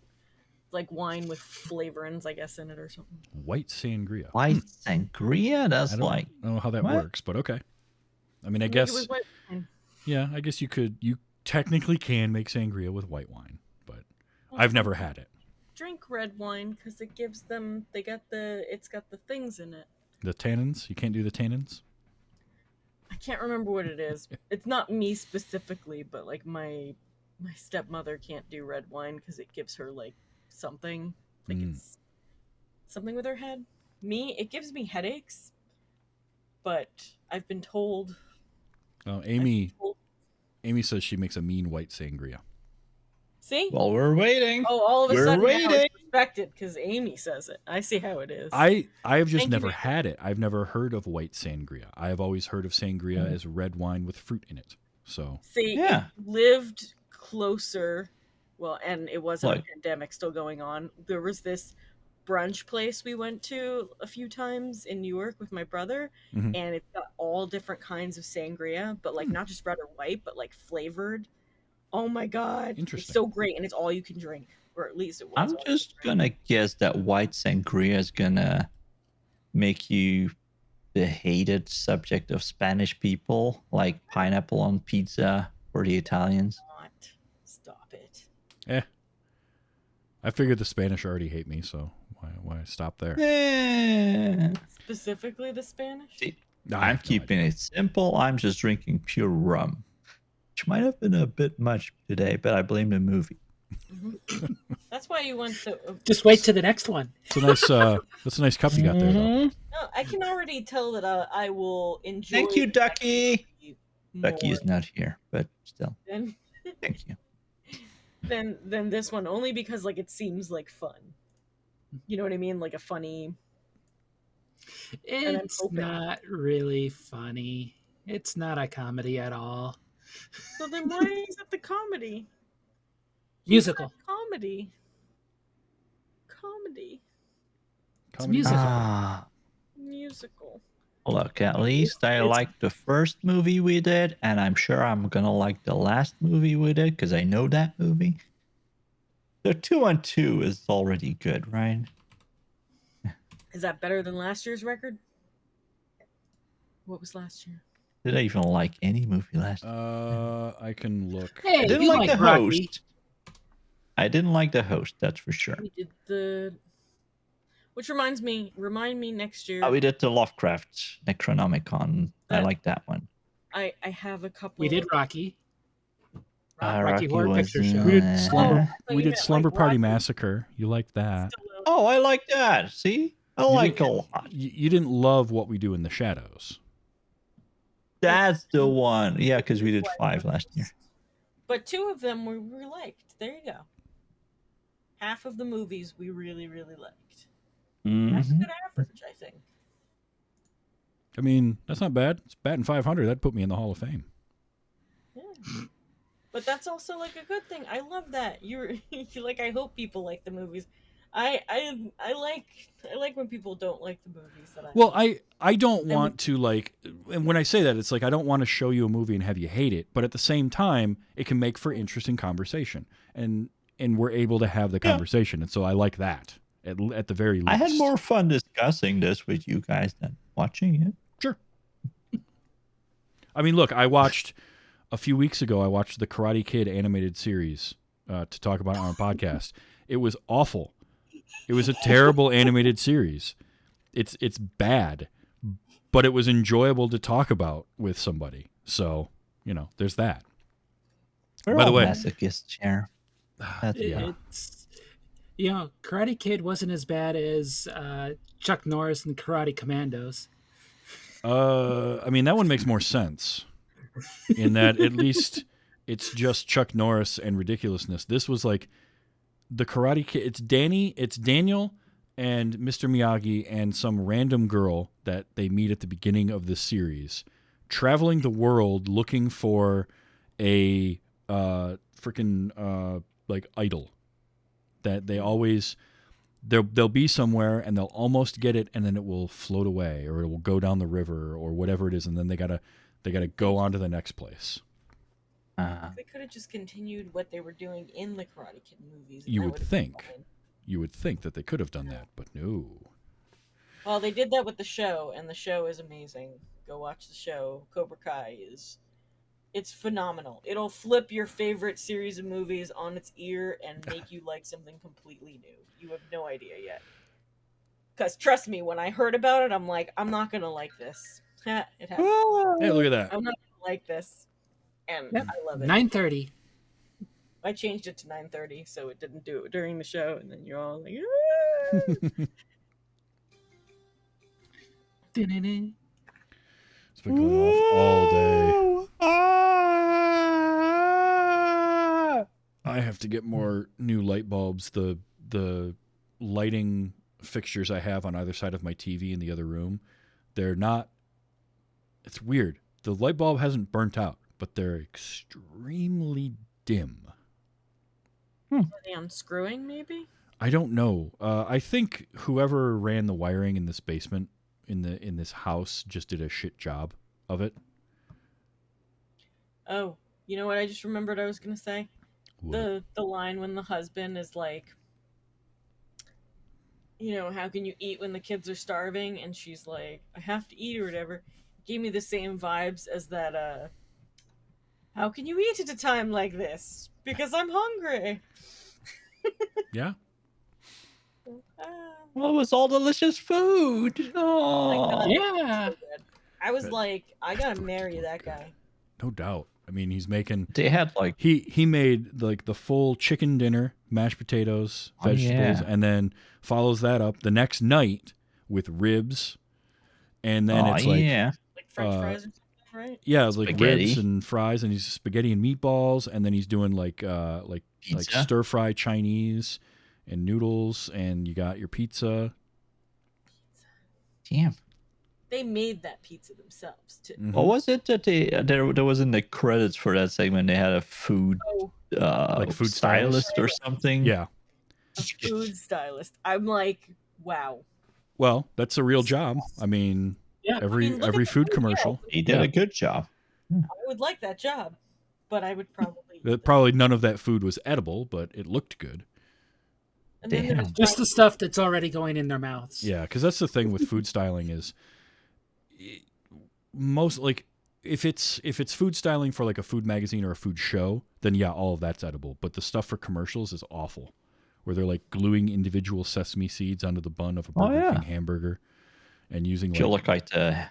like wine with flavorings, I guess, in it or something. White sangria. White sangria? That's I don't like... know how that what? works, but okay. I mean, I Make it guess... with white wine. Yeah, I guess you technically can make sangria with white wine, but I've never had it. Drink red wine because it gives them. It's got the things in it. The tannins? You can't do the tannins? I can't remember what it is. It's not me specifically, but like my stepmother can't do red wine because it gives her like something. Like it's something with her head. Me, it gives me headaches. But I've been told. Oh, Amy says she makes a mean white sangria. See? Well, we're waiting. Oh, all of a We're sudden now waiting. it's respected because Amy says it. I see how it is. I have just Thank you, never Amy. had it. I've never heard of white sangria. I have always heard of sangria as red wine with fruit in it. So See, Yeah. it lived closer. Well, and it wasn't Like- a pandemic still going on. There was this brunch place we went to a few times in New York with my brother, Mhm. and it's got all different kinds of sangria, but like not just red or white, but like flavored. Oh my god, it's Interesting. so great, and it's all you can drink, or at least it was. I'm all you just can drink. gonna guess that white sangria is gonna make you the hated subject of Spanish people, like pineapple on pizza for the Italians. Not. Stop it. I figured the Spanish already hate me, so why stop there? Yeah. Specifically the Spanish. See, No, I I'm have no keeping idea. it simple. I'm just drinking pure rum, which might have been a bit much today, but I blame the movie. That's why you went to. Just wait to the next one. It's a nice that's a nice cup you got there though. No, I can already tell that I will enjoy. Thank you, the Ducky. more Ducky is not here, but still, than, thank you. than this one, only because like it seems like fun. You know what I mean? Like a funny. I'm It's hoping. not really funny. It's not a comedy at all. So then why is it the comedy? Musical. Comedy. Comedy. It's musical. Ah, Musical. look, at least I It's- liked the first movie we did, and I'm sure I'm gonna like the last movie we did because I know that movie. So 2 on 2 is already good, right? Is that better than last year's record? What was last year? Did I even like any movie last year? I can look. Hey, I didn't you like the Rocky. host. I didn't like the host, that's for sure. We did the. Which remind me next year. Oh, we did the Lovecraft Necronomicon. I Yeah. like that one. I have a couple. We did Rocky. Rocky Rocky Horror was, Picture Show. We did uh, Slumber. So We you did meant, Slumber like, Party Rocky? Massacre. You liked that. Oh, I like that. See? I You like a didn't- lot. You didn't love What We Do in the Shadows. That's the one. Yeah, because we did 5 last year. But 2 of them we liked. There you go. Half of the movies we really, really liked. That's a Mhm. good average, I think. I mean, that's not bad. It's batting 500. That'd put me in the Hall of Fame. Yeah. But that's also like a good thing. I love that. You're like I hope people like the movies. I like when people don't like the movies that I Well, like. I don't want to like, and when I say that, it's like I don't want to show you a movie and have you hate it, but at the same time, it can make for interesting conversation, and we're able to have the Yeah. conversation, and so I like that at the very least. I had more fun discussing this with you guys than watching it. Sure. I mean, look, I watched a few weeks ago. I watched the Karate Kid animated series to talk about it on a podcast. It was awful. It was a terrible animated series. It's bad, but it was enjoyable to talk about with somebody. So there's that. We're By the all way- masochists here. That's Yeah. You know, Karate Kid wasn't as bad as Chuck Norris and Karate Commandos. I mean, that one makes more sense in that at least it's just Chuck Norris and ridiculousness. This was like the Karate Kid. It's Daniel, and Mr. Miyagi and some random girl that they meet at the beginning of this series, traveling the world looking for a freaking like idol that they always. They'll be somewhere and they'll almost get it, and then it will float away, or it will go down the river, or whatever it is, and then they gotta go on to the next place. They could have just continued what they were doing in the Karate Kid movies. and You that would would've been think. fine. You would think that they could have done that, but no. Well, they did that with the show, and the show is amazing. Go watch the show. Cobra Kai it's phenomenal. It'll flip your favorite series of movies on its ear and make you like something completely new. You have no idea yet. Because trust me, when I heard about it, I'm like, I'm not gonna like this. It happened. Hey, look at that. I'm not gonna like this, and Yep. I love it. 9:30. I changed it to 9:30, so it didn't do it during the show, and then you're all like, It's been going off all day. I have to get more new light bulbs. The lighting fixtures I have on either side of my TV in the other room, they're not. It's weird. The light bulb hasn't burnt out, but they're extremely dim. Are they unscrewing, maybe? I don't know. I think whoever ran the wiring in this basement in this house just did a shit job of it. Oh, you know what I just remembered I was gonna say? What? The line when the husband is like, you know, how can you eat when the kids are starving? And she's like, I have to eat or whatever. Gave me the same vibes as that, how can you eat at a time like this? Because I'm hungry. Yeah. Well, it was all delicious food. Oh, Yeah. I was like, I gotta marry that guy. No doubt. I mean, he's making. they had like He made like the full chicken dinner, mashed potatoes, Oh, vegetables, yeah. and then follows that up the next night with ribs, and then it's like yeah. Like French Uh, fries or something, right? yeah, it's like Spaghetti. ribs and fries, and he's spaghetti and meatballs, and then he's doing like Pizza. stir fry Chinese and noodles, and you got your pizza. Damn. They made that pizza themselves too. Mhm. What was it that they there was in the credits for that segment? They had a food Oh, Like food stylist or something. Yeah. a food stylist. I'm like, wow. Well, that's a real job. I mean, Yeah. every I mean, look every at the food food, commercial. He did Yeah. a good job. I would like that job, but I would probably. Probably none of that food was edible, but it looked good. And then Damn. there's Just the stuff that's already going in their mouths. Yeah, because that's the thing with food styling is most like if it's food styling for like a food magazine or a food show, then yeah, all of that's edible. But the stuff for commercials is awful, where they're like gluing individual sesame seeds onto the bun of a Oh, Burger yeah. King hamburger, and using Feel like like the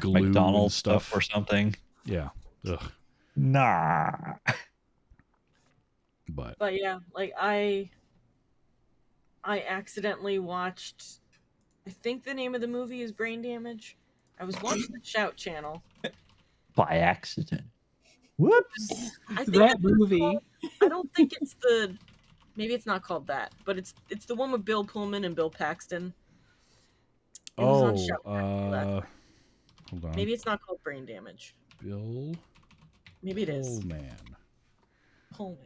glue and McDonald's stuff. stuff or something. yeah, ugh. Nah. But yeah, like I accidentally watched. I think the name of the movie is Brain Damage. I was watching the Shout channel. By accident. Whoops. I think That that's what it's movie. called. I don't think it's the. Maybe it's not called that, but it's the one with Bill Pullman and Bill Paxton. It was on Shout hold on, Maybe it's not called Brain Damage. Bill Maybe it is. Pullman. Pullman.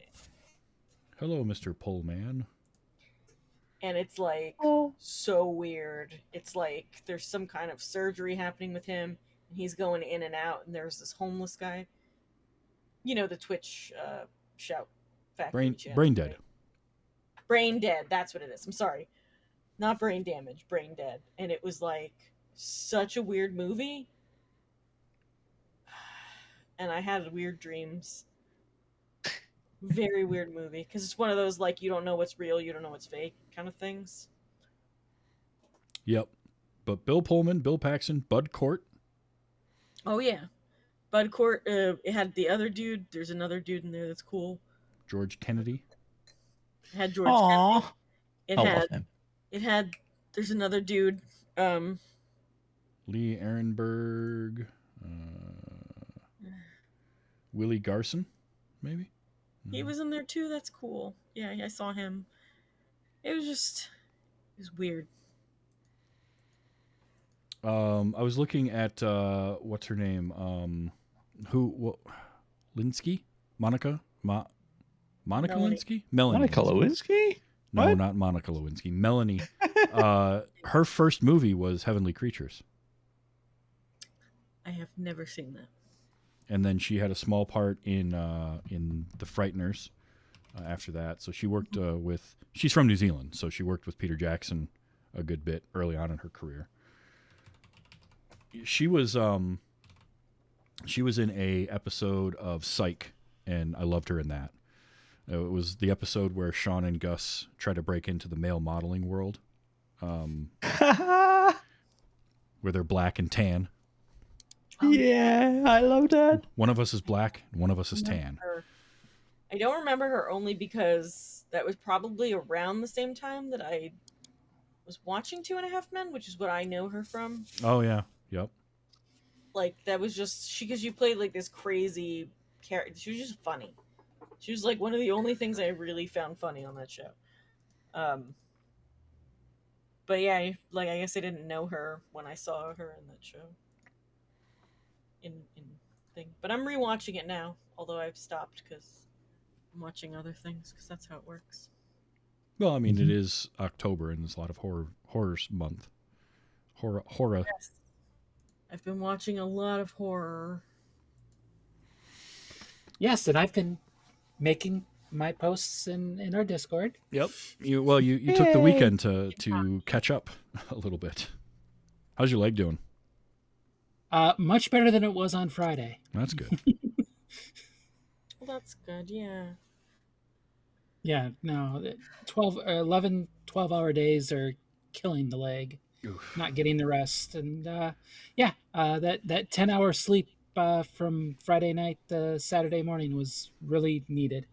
Hello, Mr. Pullman. And it's like so weird. It's like there's some kind of surgery happening with him, and he's going in and out. And there's this homeless guy. You know the Twitch Shout Factory channel, Brain dead. right? Brain Dead. That's what it is. I'm sorry, not Brain Damage. Brain Dead. And it was like such a weird movie, and I had weird dreams. Very weird movie because it's one of those like you don't know what's real, you don't know what's fake kind of things. Yep. But Bill Pullman, Bill Paxton, Bud Cort. Oh yeah, Bud Cort. It had the other dude. There's another dude in there that's cool. George Kennedy. It had George. Aw. Kennedy. It I had. love him. It had. There's another dude. Lee Ehrenberg, Willie Garson, maybe. He was in there too. That's cool. Yeah, I saw him. It was weird. I was looking at what's her name? Linsky? Monica Melanie. Lewinsky? Melanie. Monica Lewinsky? No, What? not Monica Lewinsky. Melanie. Her first movie was Heavenly Creatures, I have never seen that. and then she had a small part in The Frighteners. After that, so she worked with. She's from New Zealand, so she worked with Peter Jackson a good bit early on in her career. She was in a episode of Psych, and I loved her in that. It was the episode where Sean and Gus try to break into the male modeling world, where they're black and tan. Yeah, I love that. One of us is black, and one of us is tan. I don't remember her only because that was probably around the same time that I was watching 2.5 Men, which is what I know her from. Oh yeah, yep. Like that was just because she played like this crazy character. She was just funny. She was like one of the only things I really found funny on that show. But yeah, I guess I didn't know her when I saw her in that show. In thing, but I'm rewatching it now. Although I've stopped because I'm watching other things because that's how it works. Well, I mean, it is October, and there's a lot of horror month. Horror. Yes. I've been watching a lot of horror. Yes, and I've been making my posts in our Discord. Yep. You took the weekend to catch up a little bit. How's your leg doing? Much better than it was on Friday. That's good. Well, that's good, yeah. Yeah, no, 12-hour days are killing the leg. Oof. Not getting the rest. And that 10-hour sleep from Friday night to Saturday morning was really needed.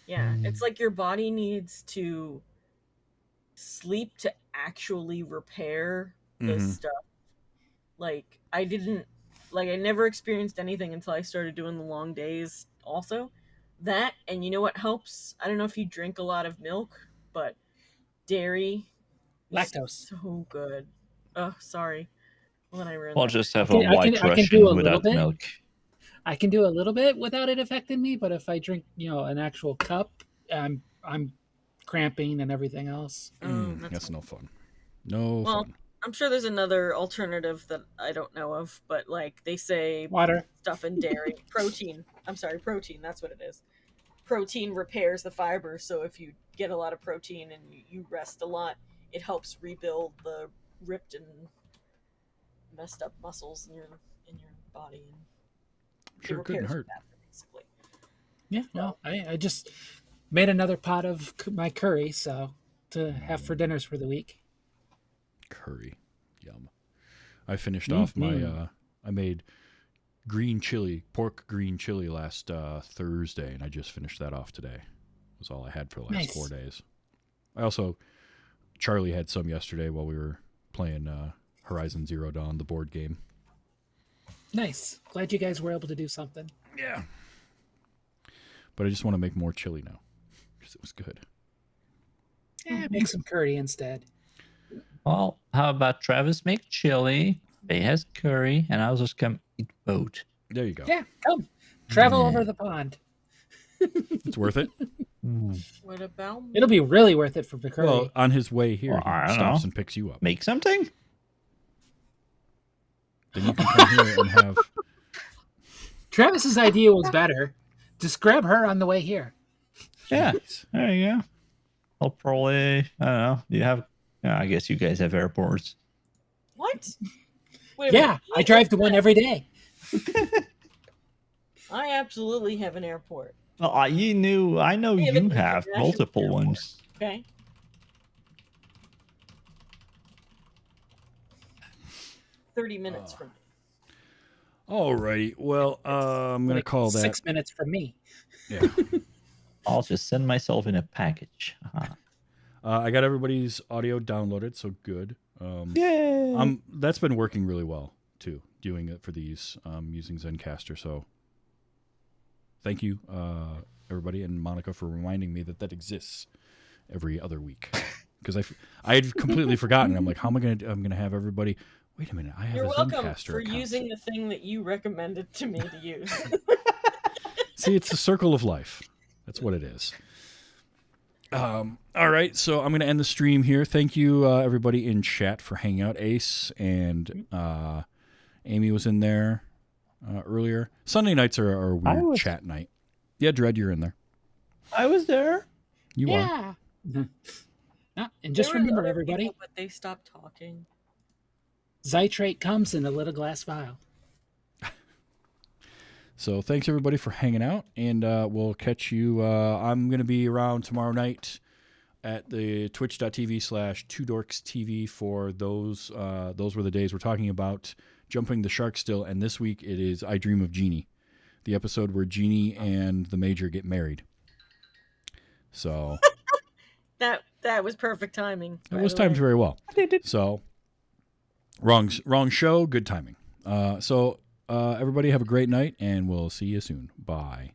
Yeah, it's like your body needs to sleep to actually repair this stuff. Like, I never experienced anything until I started doing the long days also. That, and you know what helps? I don't know if you drink a lot of milk, but dairy. Lactose. So good. Oh, sorry. Well, then I ruined I'll that. just have I a can white do a Russian little without bit. milk. I can do a little bit without it affecting me, but if I drink, an actual cup, I'm cramping and everything else. That's no fun. No fun. I'm sure there's another alternative that I don't know of, but like they say Water. stuff in dairy. Protein. That's what it is. Protein repairs the fiber, so if you get a lot of protein and you rest a lot, it helps rebuild the ripped and messed up muscles in your body. And Sure couldn't hurt. Basically. Yeah, well, I just made another pot of my curry, so to have for dinners for the week. Curry. Yum. I finished off my I made pork green chili last Thursday, and I just finished that off today. It was all I had for the last 4 days. Charlie had some yesterday while we were playing Horizon Zero Dawn, the board game. Nice. Glad you guys were able to do something. Yeah. But I just want to make more chili now because it was good. Yeah, make some curry instead. Well, how about Travis make chili, Faye has curry, and I'll just come eat both. There you go. Yeah, come. Travel over the pond. It's worth it. What about me? It'll be really worth it for the curry. Well, on his way here, Well, I he don't stops know. and picks you up. Make something? Then you can come here and have... Travis's idea was better. Just grab her on the way here. Yeah, there you go. I'll probably, I don't know. Do you have, I guess you guys have airports. What? Wait a Yeah, minute. I drive to one every day. I absolutely have an airport. Well, I know We have you an have international multiple airport. ones. Okay. 30 minutes from me. Alrighty. Well, I'm going to call that... 6 minutes from me. Yeah. I'll just send myself in a package. I got everybody's audio downloaded, so good. Yay! That's been working really well too, doing it for these using Zencastr. So thank you, everybody, and Monica for reminding me that exists every other week, because I had completely forgotten. I'm like, how am I I'm gonna have everybody? Wait a minute, I have You're a welcome Zencastr for account. using the thing that you recommended to me to use. See, it's the circle of life. That's what it is. All right, so I'm going to end the stream here. Thank you, everybody in chat, for hanging out. Ace and Amy was in there earlier. Sunday nights are a weird chat night. Yeah, Dread, you're in there. I was there. You are. Yeah. And just There were remember, other everybody, people, but they stopped talking. Zytrate comes in a little glass vial. So thanks, everybody, for hanging out, and we'll catch you. I'm going to be around tomorrow night at the twitch.tv/2dorkstv for those. Those were the days we're talking about jumping the shark still, and this week it is I Dream of Jeannie, the episode where Jeannie and the Major get married. So that was perfect timing. it was timed very well. So wrong show, good timing. So everybody have a great night, and we'll see you soon. Bye.